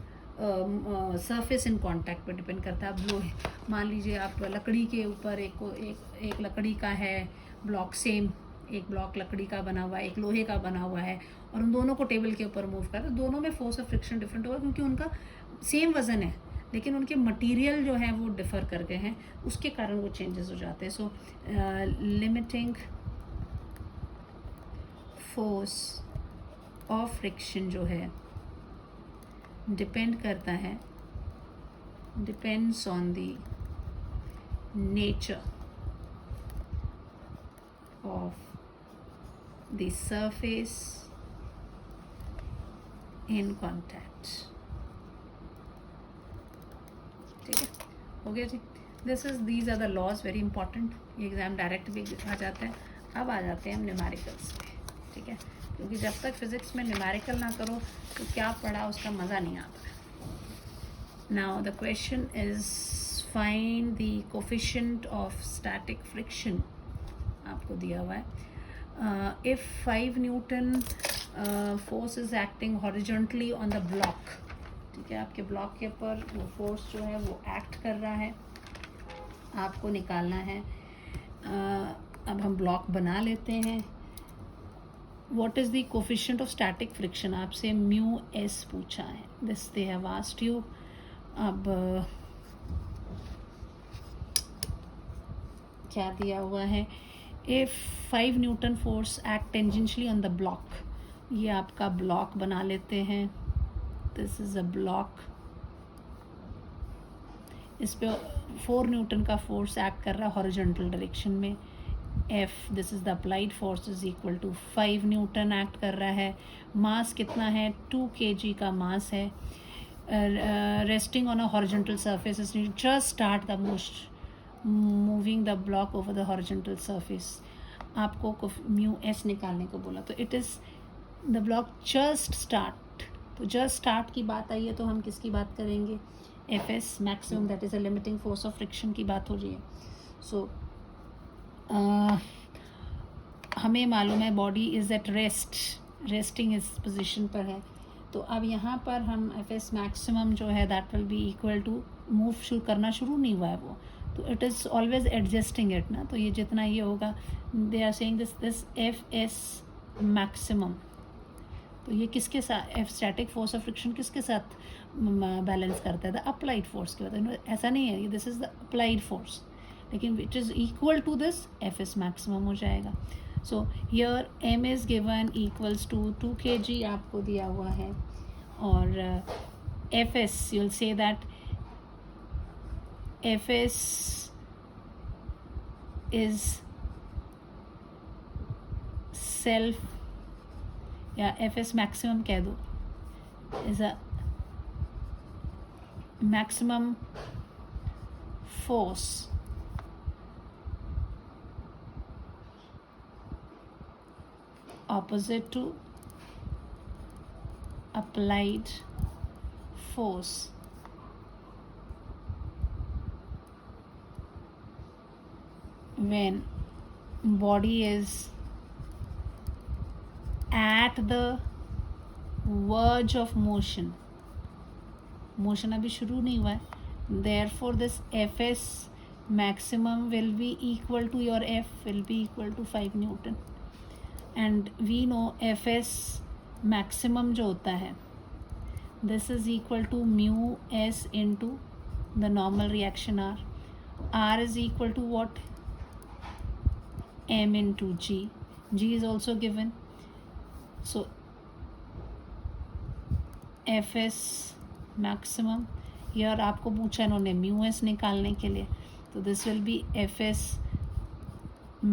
S1: surface in contact पर डिपेंड करता है। अब लोहे, मान लीजिए आप लकड़ी के ऊपर एक लकड़ी का है ब्लॉक, सेम एक ब्लॉक लकड़ी का बना हुआ है, एक लोहे का बना हुआ है, और उन दोनों को टेबल के ऊपर मूव कर, तो दोनों में फोर्स ऑफ फ्रिक्शन डिफरेंट होगा क्योंकि उनका सेम वज़न है लेकिन उनके मटेरियल जो है वो डिफ़र कर गए हैं, उसके कारण वो चेंजेस हो जाते हैं। सो लिमिटिंग फोर्स ऑफ फ्रिक्शन जो है डिपेंड करता है, depends on the nature of the surface in contact। ठीक है, हो गया जी। these are the laws, very important। ये एग्ज़ाम डायरेक्ट भी आ जाता है। अब आ जाते हैं हम न्यूमेरिकल्स पे, ठीक है, क्योंकि जब तक फिज़िक्स में न्यूमेरिकल ना करो तो क्या पढ़ा उसका मज़ा नहीं आता। Now the question is find the coefficient of static friction, आपको दिया हुआ है। If 5 Newton force is acting horizontally on the block, ठीक है, आपके ब्लॉक के ऊपर वो फोर्स जो है वो एक्ट कर रहा है, आपको निकालना है। अब हम ब्लॉक बना लेते हैं। What is the coefficient of static friction, आपसे म्यू एस पूछा है, this they have asked you. अब क्या दिया हुआ है, if 5 Newton force act tangentially on the block, ये आपका ब्लॉक बना लेते हैं, दिस इज़ अ ब्लॉक, इस पे 4 न्यूटन का फोर्स एक्ट कर रहा है हॉरिजॉन्टल डायरेक्शन में। F, this is the applied force, is equal to 5 newton act कर रहा है। मास कितना है, 2 kg का मास है। Resting on a horizontal surface, just start the moving the block over the horizontal surface. आपको म्यू एस निकालने को बोला, तो it is the block just start. तो जस्ट स्टार्ट की बात आई है तो हम किसकी बात करेंगे, F S maximum, that is a limiting force of friction की बात हो रही है। सो हमें मालूम है body is at rest, resting इस पोजिशन पर है। तो अब यहाँ पर हम एफ एस मैक्सिमम जो है that will be equal to, move करना शुरू नहीं हुआ है वो, तो it is always adjusting it ना, तो ये जितना ये होगा, they are saying this F S maximum, तो ये किसके साथ, F static force of friction किसके साथ बैलेंस करता है, द अप्लाइड फोर्स के बाद। ऐसा नहीं है, this is the applied force, लेकिन which is equal to this F S maximum हो जाएगा। So here M is given equals to 2 kg आपको दिया हुआ है, और F S, you will say that Fs is self, या Fs maximum कह दो, is a maximum force opposite to applied force when body is at the verge of motion, motion अभी शुरू नहीं हुआ है, therefore this Fs maximum will be equal to your F will be equal to 5 Newton। And we know F S maximum जो होता है, this is equal to mu S into the normal reaction R. R is equal to what? m into g. G is also given. So fs maximum, here आपको पूछा इन्होंने mu S निकालने के लिए, तो this will B fs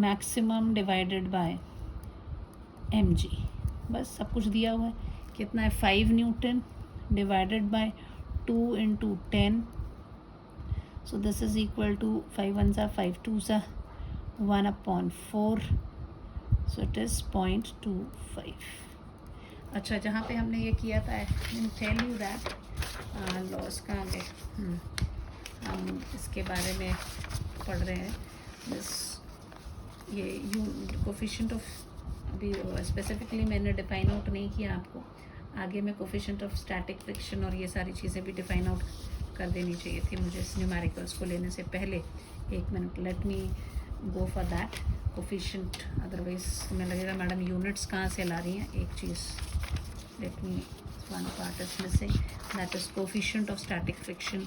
S1: maximum divided by mg. बस सब कुछ दिया हुआ है. कितना है? 5 Newton divided by 2 into 10. So this is equal to 5 ones are 5 twos are 1/4. So it is 0.25. अच्छा, जहाँ पे हमने ये किया था, I tell you that laws कहाँ गए, हम इसके बारे में पढ़ रहे हैं. दिस ये कोफिशिएंट ऑफ, अभी स्पेसिफिकली मैंने डिफाइन आउट नहीं किया आपको, आगे मैं कोफिशिएंट ऑफ स्टैटिक फ्रिक्शन और ये सारी चीज़ें भी डिफाइन आउट कर देनी चाहिए थी मुझे इस न्यूमेरिकल्स को लेने से पहले. 1 minute, let me go for that coefficient, otherwise तुम्हें लगेगा मैडम यूनिट्स कहाँ से ला रही हैं. एक चीज़, let me, one part is missing, that is coefficient of static friction.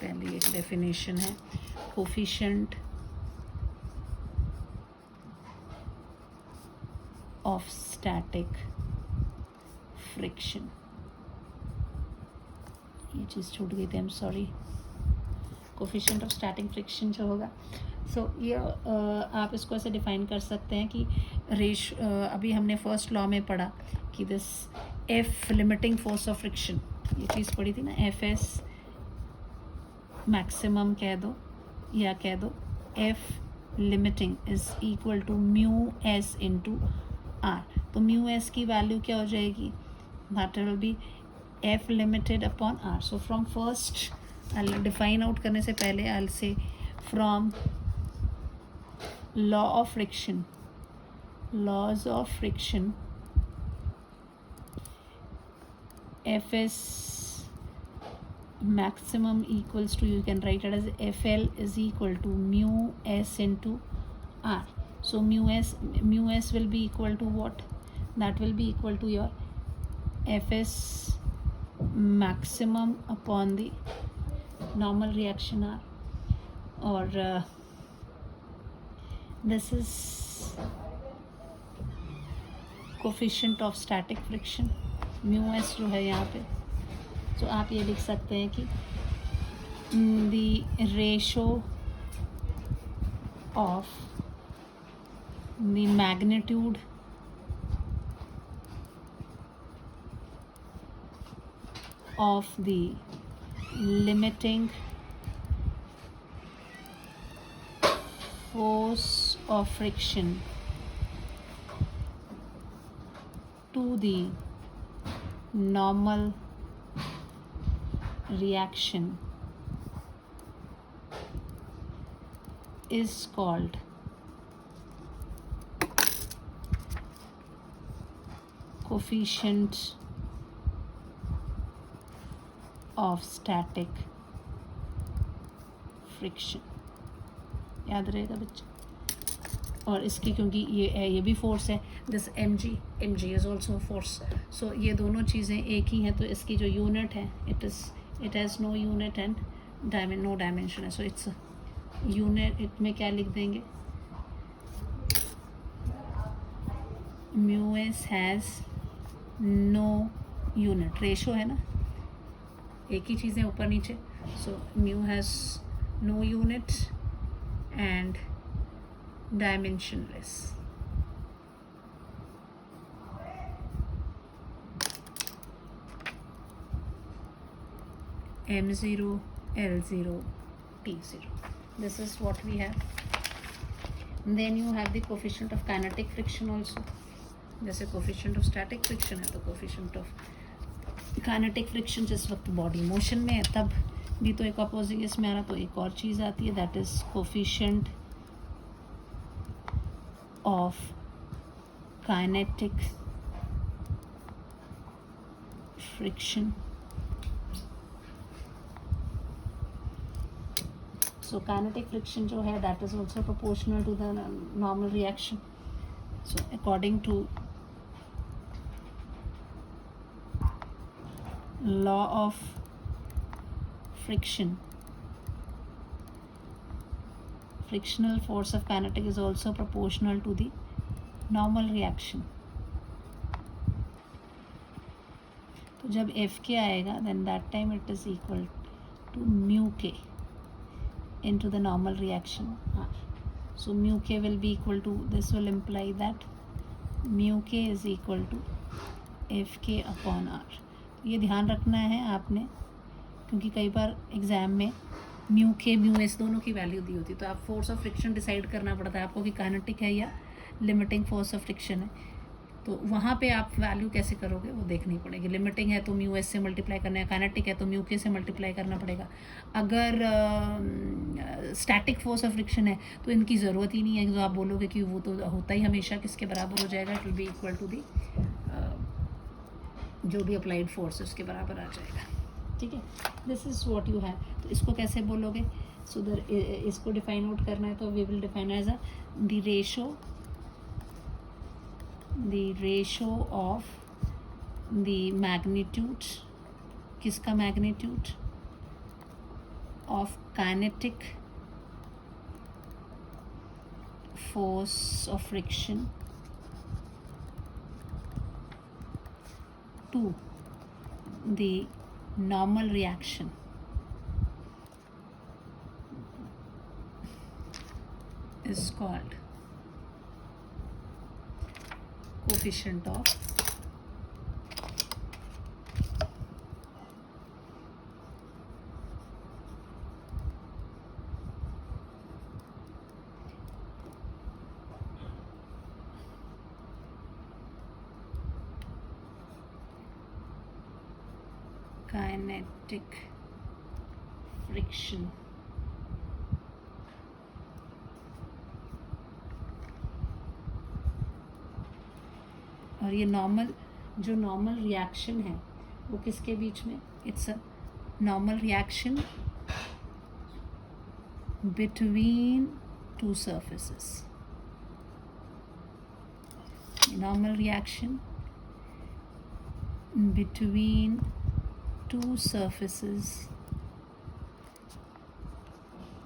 S1: पहली एक डेफिनेशन है कोफिशिएंट ऑफ स्टैटिक फ्रिक्शन. ये चीज़ छूट गई थी, I am sorry. Coefficient of static friction जो होगा, सो ये आप इसको ऐसे डिफाइन कर सकते हैं कि अभी हमने फर्स्ट लॉ में पढ़ा कि this F limiting force of friction, ये चीज़ पढ़ी थी ना, एफ एस मैक्सिमम कह दो या कह दो F limiting is equal to mu S into R. तो म्यू एस की वैल्यू क्या हो जाएगी? That will be f limited upon r. So from first, I'll define out करने से पहले I'll say from law of friction, laws of friction, fs maximum equals to, you can write it as fl is equal to mu s into r. So mu s will be equal to what? That will be equal to your fs maximum upon the normal reaction R, or this is coefficient of static friction, mu s जो है यहाँ पे. तो आप ये लिख सकते हैं कि the ratio of the magnitude of the limiting force of friction to the normal reaction is called coefficient of static friction. याद रहेगा बच्चे. और इसकी क्योंकि ये भी फोर्स है, this mg is also force. So ये दोनों चीज़ें एक ही हैं, तो इसकी जो यूनिट है it has no unit and no dimension है. सो इट्स यूनिट, इट में क्या लिख देंगे? Mu S has no unit. Ratio है ना, एक ही चीज़ें ऊपर नीचे. So mu has no unit and dimensionless. M0, L0, T0. This is what we have. And then you have the coefficient of kinetic friction also. जैसे coefficient of static friction है, तो coefficient of kinetic friction जिस वक्त body motion में है तब भी तो एक अपोजिंग इसमें आ रहा, तो एक और चीज़ आती है, that is coefficient of kinetic friction. So kinetic friction जो है that is also proportional to the normal reaction. So according to law of friction, frictional force of kinetic is also proportional to the normal reaction. तो जब F के आएगा then that time it is equal to mu k into the normal reaction R. So mu k will be equal to, this will imply that mu k is equal to F के upon are. ये ध्यान रखना है आपने, क्योंकि कई बार exam में mu के म्यू एस दोनों की वैल्यू दी होती है, तो आप फोर्स ऑफ फ्रिक्शन डिसाइड करना पड़ता है आपको कि काइनेटिक है या लिमिटिंग फोर्स ऑफ फ्रिक्शन है. तो वहाँ पे आप वैल्यू कैसे करोगे वो देखनी पड़ेगी. लिमिटिंग है तो म्यू एस से मल्टीप्लाई करना है, काइनेटिक है तो म्यू के से मल्टीप्लाई करना पड़ेगा. अगर स्टैटिक फोर्स ऑफ फ्रिक्शन है तो इनकी ज़रूरत ही नहीं है, जो आप बोलोगे कि वो तो होता ही हमेशा किसके बराबर हो जाएगा, it will be equal to the जो भी अप्लाइड फोर्स है उसके बराबर आ जाएगा. ठीक है, this is what you have. तो इसको कैसे बोलोगे, सो इसको डिफाइन आउट करना है तो we will define as the ratio of the magnitude, किसका magnitude, of kinetic force of friction to the normal reaction is called coefficient of kinetic friction. और ये नॉर्मल, जो नॉर्मल रिएक्शन है वो किसके बीच में, it's a normal reaction between two surfaces. Normal reaction between two surfaces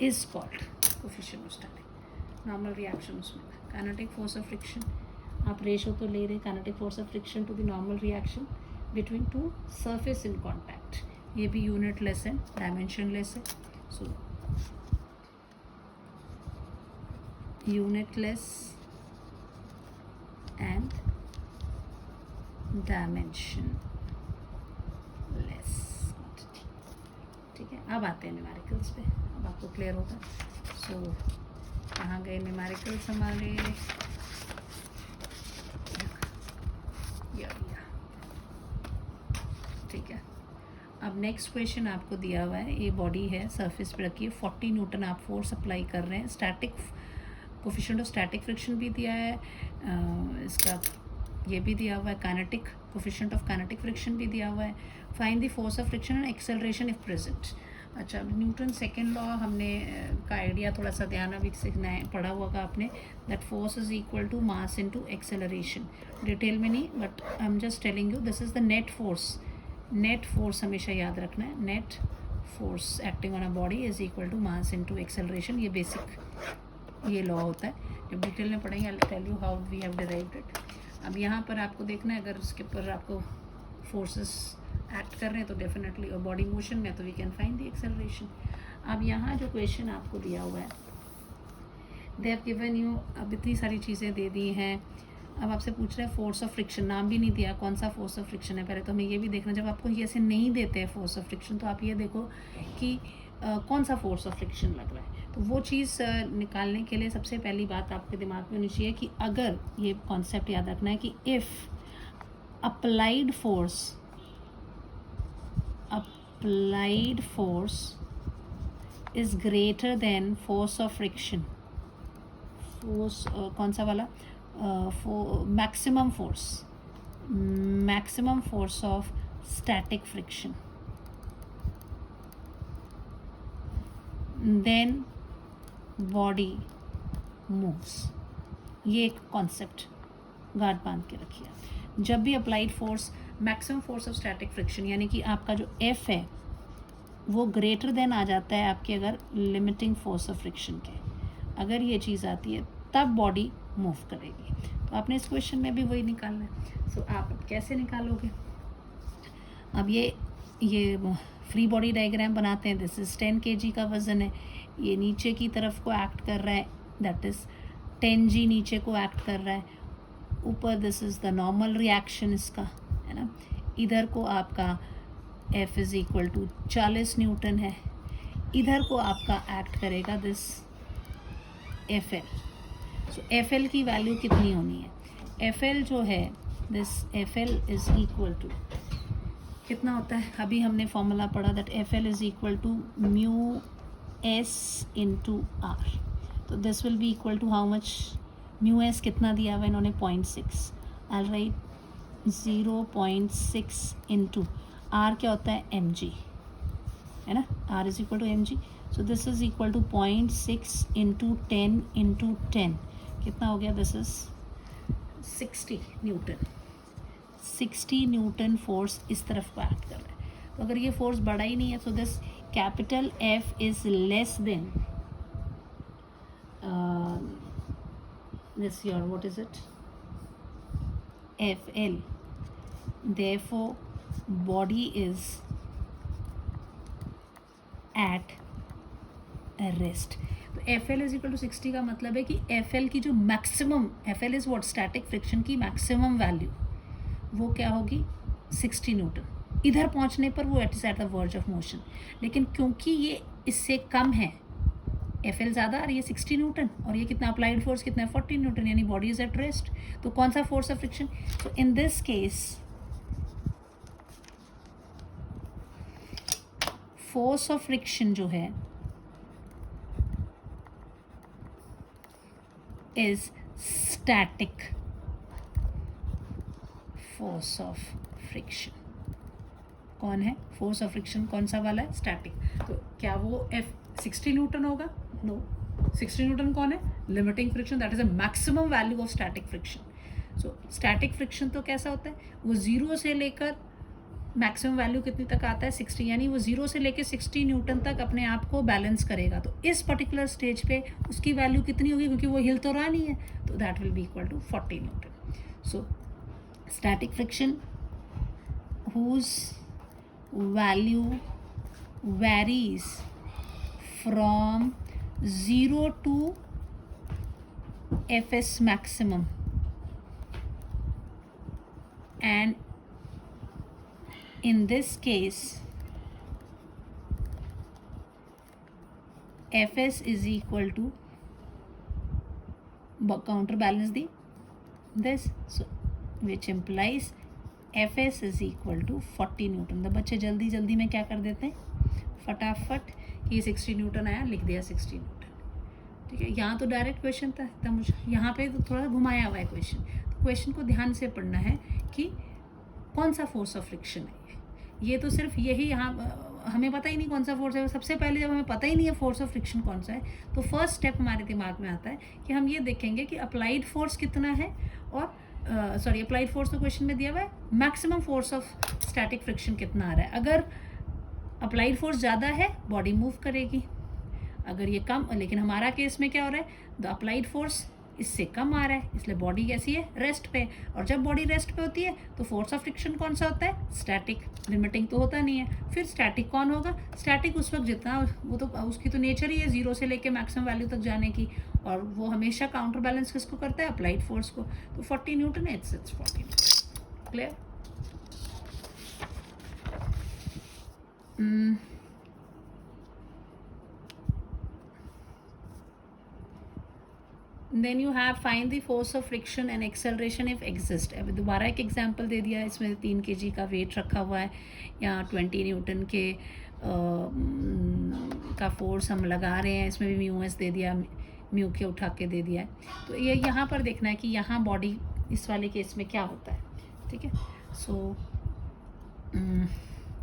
S1: is called coefficient of static. Normal reaction उसमें kinetic force of friction, आप ratio तो ले रहे kinetic force of friction to the normal reaction between two surface in contact. ये भी unitless है, dimensionless है. सो unitless and dimension less. ठीक है, अब आते हैं न्यूमेरिकल्स पे, अब आपको क्लियर होगा. सो कहाँ गए न्यूमेरिकल्स हमारे, ठीक है. अब नेक्स्ट क्वेश्चन आपको दिया हुआ है, ये बॉडी है सरफेस पे रखी है, 40 न्यूटन आप फोर्स अप्लाई कर रहे हैं. Static coefficient of static friction भी दिया है, इसका ये भी दिया हुआ है, kinetic coefficient of kinetic friction भी दिया हुआ है. Find the force of friction and acceleration if present. अच्छा, न्यूटन सेकेंड लॉ हमने का आइडिया थोड़ा सा ध्यान अभी सीखना है, पढ़ा हुआ का आपने, that force is equal to mass into acceleration. Detail में नहीं, but I am just telling you this is the net force. Net force हमेशा याद रखना है, net force acting on a body is equal to mass into acceleration. ये basic ये law होता है, जब डिटेल में पढ़ेंगे I will tell you how we have derived it. अब यहाँ पर आपको देखना है, अगर उसके ऊपर आपको फोर्सेस एक्ट कर रहे हैं तो डेफिनेटली, और बॉडी मोशन में तो we can find the acceleration. अब यहाँ जो क्वेश्चन आपको दिया हुआ है, दे हैव गिवन यू, अब इतनी सारी चीज़ें दे दी हैं. अब आपसे पूछ रहे हैं फोर्स ऑफ फ्रिक्शन, नाम भी नहीं दिया कौन सा फोर्स ऑफ फ्रिक्शन है. पहले तो हमें ये भी देखना, जब आपको ये ऐसे नहीं देते हैं फोर्स ऑफ फ्रिक्शन, तो आप ये देखो कि कौन सा फोर्स ऑफ फ्रिक्शन लग रहा है. तो वो चीज़ निकालने के लिए सबसे पहली बात आपके दिमाग में होनी चाहिए कि अगर, ये कॉन्सेप्ट याद रखना है कि if applied force is greater than force of friction, force कौन सा वाला, maximum force of static friction, then body moves. ये एक कॉन्सेप्ट गार्ड बांध के रखिए। जब भी applied force, maximum force of static friction, यानी कि आपका जो एफ है वो ग्रेटर देन आ जाता है आपके अगर लिमिटिंग फोर्स ऑफ फ्रिक्शन के, अगर ये चीज़ आती है तब बॉडी मूव करेगी। तो आपने इस क्वेश्चन में भी वही निकालना है। सो आप कैसे निकालोगे? अब ये फ्री बॉडी डायग्राम बनाते हैं। दिस इज़ 10 kg का वज़न है, ये नीचे की तरफ को एक्ट कर रहा है, दैट इज़ 10 g नीचे को एक्ट कर रहा है, ऊपर this is the normal reaction इसका, है ना। इधर को आपका F is equal to 40 newton है, इधर को आपका एक्ट करेगा दिस FL। सो FL की वैल्यू कितनी होनी है? FL जो है this FL is equal to कितना होता है? अभी हमने फॉर्मूला पढ़ा that FL is equal to mu S into R। तो this will be equal to how much? Mu S कितना दिया हुआ इन्होंने? 0.6। आई राइट 0.6 इंटू आर क्या होता है? mg, है ना। R is equal to mg। So this is equal to 0.6 into 10 into 10 कितना हो गया? This is 60 newton. 60 newton force इस तरफ को एक्ट कर रहा है। तो अगर ये फोर्स बड़ा ही नहीं है, तो this capital F is less than this your what is it? FL, therefore body is at rest। तो FL इज इक्वल टू 60 का मतलब है कि FL की जो maximum, FL is what? Static friction की मैक्सिमम वैल्यू, वो क्या होगी? 60 न्यूटन। इधर पहुंचने पर वो it is eight the verge of motion, लेकिन क्योंकि ये इससे कम है, FL ज़्यादा और ये 60 न्यूटन, और ये कितना अप्लाइड फोर्स कितना है? 40 न्यूटन, यानी बॉडी इज एट रेस्ट। तो कौन सा force of friction? So in this case force of friction जो है is static force of friction. कौन है फोर्स ऑफ फ्रिक्शन? कौन सा वाला है? स्टैटिक। तो क्या वो 60 न्यूटन होगा? नो। 60 न्यूटन कौन है? Limiting friction, that is a maximum value of static friction. So static friction तो कैसा होता है? वो 0 से लेकर मैक्सिमम वैल्यू कितनी तक आता है? 60, यानी वो 0 से लेकर 60 न्यूटन तक अपने आप को बैलेंस करेगा। तो इस पर्टिकुलर स्टेज पे उसकी वैल्यू कितनी होगी? क्योंकि वो हिल तो रहा नहीं है, तो that will be equal to 40 newton. So static friction whose value varies from 0 to Fs maximum, and in this case Fs is equal to counterbalance this, so which implies Fs is equal to 40 Newton. तो बच्चे जल्दी जल्दी में क्या कर देते हैं? फटाफट ये 60 न्यूटन आया, लिख दिया 60 न्यूटन। ठीक है, यहाँ तो डायरेक्ट क्वेश्चन था, तब यहाँ पे तो थोड़ा घुमाया हुआ है क्वेश्चन। तो क्वेश्चन को ध्यान से पढ़ना है कि कौन सा फोर्स ऑफ फ्रिक्शन है। ये तो सिर्फ यही, यहाँ हमें पता ही नहीं कौन सा फोर्स है। सबसे पहले जब हमें पता ही नहीं है फोर्स ऑफ फ्रिक्शन कौन सा है, तो फर्स्ट स्टेप हमारे दिमाग में आता है कि हम ये देखेंगे कि अप्लाइड फोर्स कितना है, और सॉरी अप्लाइड फोर्स तो क्वेश्चन में दिया हुआ है, maximum force of static friction कितना आ रहा है। अगर अप्लाइड फोर्स ज़्यादा है, बॉडी मूव करेगी। अगर ये कम, लेकिन हमारा केस में क्या हो रहा है? द अप्लाइड फोर्स इससे कम आ रहा है, इसलिए बॉडी कैसी है? रेस्ट पे। और जब बॉडी रेस्ट पे होती है तो फोर्स ऑफ फ्रिक्शन कौन सा होता है? स्टैटिक। लिमिटिंग तो होता नहीं है। फिर स्टैटिक कौन होगा? स्टैटिक उस वक्त जितना, वो तो उसकी तो नेचर ही है 0 से लेके मैक्सिमम वैल्यू तक जाने की, और वो हमेशा काउंटर बैलेंस किसको करता है? अप्लाइड फोर्स को। तो 40 न्यूटन है, it's 40 newton. Clear? Then you have find the force of friction and acceleration if exist. अभी दोबारा एक एग्जांपल दे दिया है, इसमें 3 kg का वेट रखा हुआ है, यहाँ 20 न्यूटन के का फोर्स हम लगा रहे हैं, इसमें भी म्यू एस दे दिया, म्यू के उठा के दे दिया है। तो ये यहाँ पर देखना है कि यहाँ बॉडी इस वाले केस में क्या होता है। ठीक है, so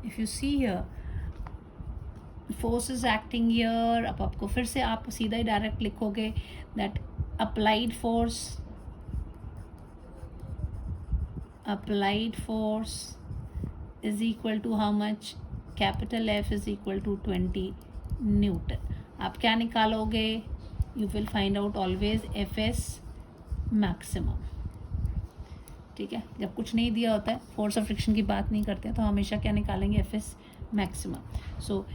S1: if you see here force is acting here. अब आपको फिर से आप सीधा ही डायरेक्ट लिखोगे that applied force is equal to how much, capital F is equal to 20 newton. आप क्या निकालोगे, you will find out always FS maximum. ठीक है, जब कुछ नहीं दिया होता है, फोर्स ऑफ फ्रिक्शन की बात नहीं करते हैं, तो हमेशा क्या निकालेंगे, FS मैक्सिमम। सो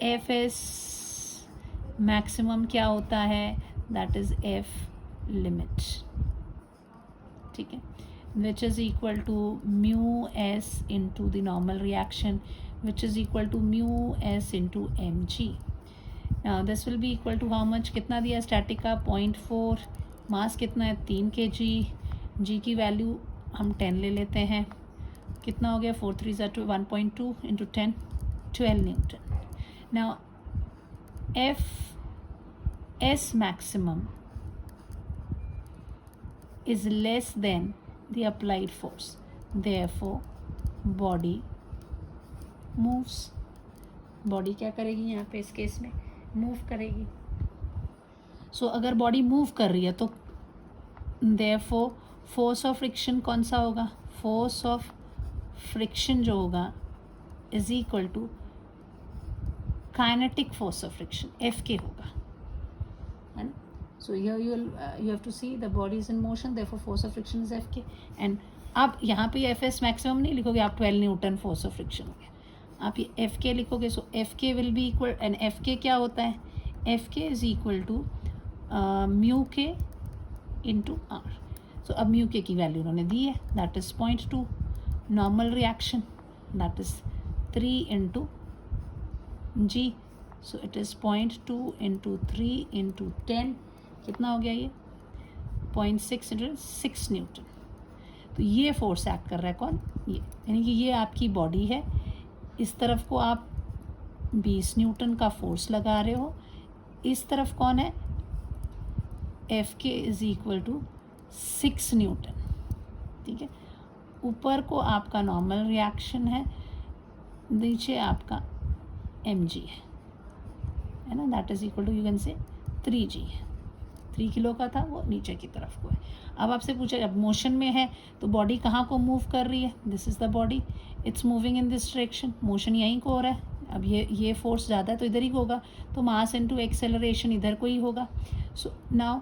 S1: FS मैक्सिमम क्या होता है, दैट इज F लिमिट। ठीक है, which is equal to mu s into the normal reaction, which is equal to mu s into mg. Now this will be equal to how much, कितना दिया static का 0.4, मास कितना है 3 kg, g की value हम 10 ले लेते हैं, कितना हो गया 4 3 1.2 into 10, 12 Newton. Now F S maximum is less than the applied force, therefore body moves। Body क्या करेगी यहाँ पे, इस केस में मूव करेगी। सो अगर बॉडी मूव कर रही है तो therefore फोर्स ऑफ फ्रिक्शन कौन सा होगा, फोर्स ऑफ फ्रिक्शन जो होगा is equal to kinetic force of friction F होगा, है ना। So here you have to see the body is in motion, therefore force of friction is F and आप यहाँ पे FS मैक्सिमम नहीं लिखोगे, आप 12 न्यूटन फोर्स ऑफ फ्रिक्शन हो गया, आप ये F लिखोगे। So F will be equal, and F क्या होता है, F is equal to mu k into R। सो अब म्यू के की वैल्यू उन्होंने दी है, that is 0.2, normal reaction that is 3 into G, so it is 0.2 into 3 into 10, कितना हो गया ये 0.6 इंटू 6 न्यूटन। तो ये फोर्स एक्ट कर रहा है कौन, ये, यानी कि ये आपकी बॉडी है, इस तरफ को आप 20 न्यूटन का फोर्स लगा रहे हो, इस तरफ कौन है, F is equal to 6 newton. ठीक है, ऊपर को आपका नॉर्मल रिएक्शन है, नीचे आपका mg है ना, that is equal to you can say 3g है, 3 किलो का था वो नीचे की तरफ को है। अब आपसे पूछा, जब मोशन में है तो बॉडी कहाँ को मूव कर रही है, this is the body, it's moving in this direction, motion यहीं को हो रहा है। अब ये फोर्स ज़्यादा है तो इधर ही होगा, तो मास इनटू एक्सेलरेशन इधर को ही होगा। So now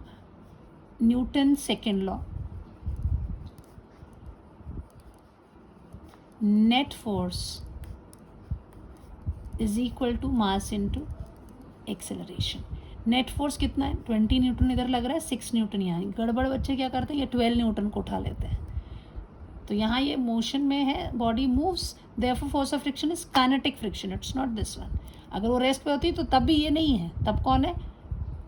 S1: Newton second law, net force is equal to mass into acceleration. Net force कितना है, 20 न्यूटन इधर लग रहा है, 6 न्यूटन यहाँ। गड़बड़ बच्चे क्या करते हैं, ये 12 न्यूटन को उठा लेते हैं। तो यहाँ ये मोशन में है, body moves, therefore force of friction is kinetic friction, it's not this one. अगर वो रेस्ट पे होती तो तब भी ये नहीं है, तब कौन है,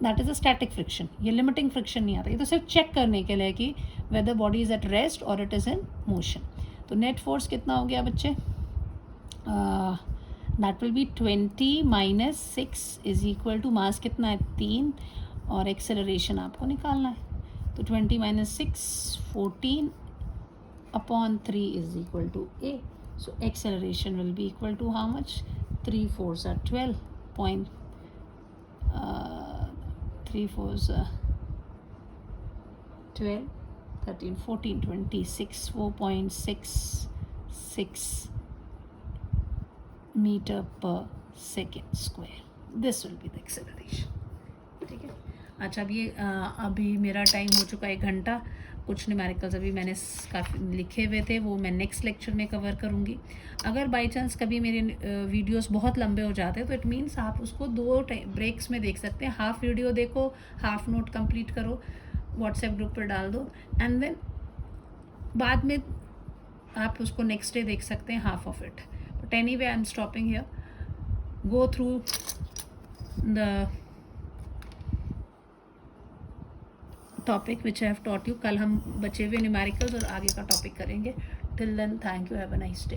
S1: that is a static friction. ये लिमिटिंग फ्रिक्शन नहीं आता, ये तो सिर्फ चेक करने के लिए कि whether body is at rest और इट इज़ इन मोशन। तो नेट फोर्स कितना हो गया बच्चे, that will be 20 minus 6 is equal to mass कितना है 3 और एक्सेलरेशन आपको निकालना है। तो 20 minus 6 14 upon 3 is equal to a। So acceleration will be equal to how much, 3 4s are 12 point 3 4s are 12 13 14 26 4.66 metre पर second square, this will be the acceleration. ठीक है, अच्छा अब ये अभी मेरा टाइम हो चुका है 1 घंटा। कुछ न्यूमेरिकल्स अभी मैंने काफ़ी लिखे हुए थे, वो मैं नेक्स्ट लेक्चर में कवर करूँगी। अगर बाई चांस कभी मेरे वीडियोस बहुत लंबे हो जाते हैं तो इट मीन्स आप उसको 2 ब्रेक्स में देख सकते हैं। हाफ वीडियो देखो, हाफ नोट कंप्लीट करो, व्हाट्सएप ग्रुप पर डाल दो, एंड देन बाद में आप उसको नेक्स्ट डे देख सकते हैं, half of it. But anyway I am stopping here, go through the topic which I have taught you. कल हम बचे हुए न्यूमेरिकल्स और आगे का टॉपिक करेंगे। Till then thank you, have a nice day.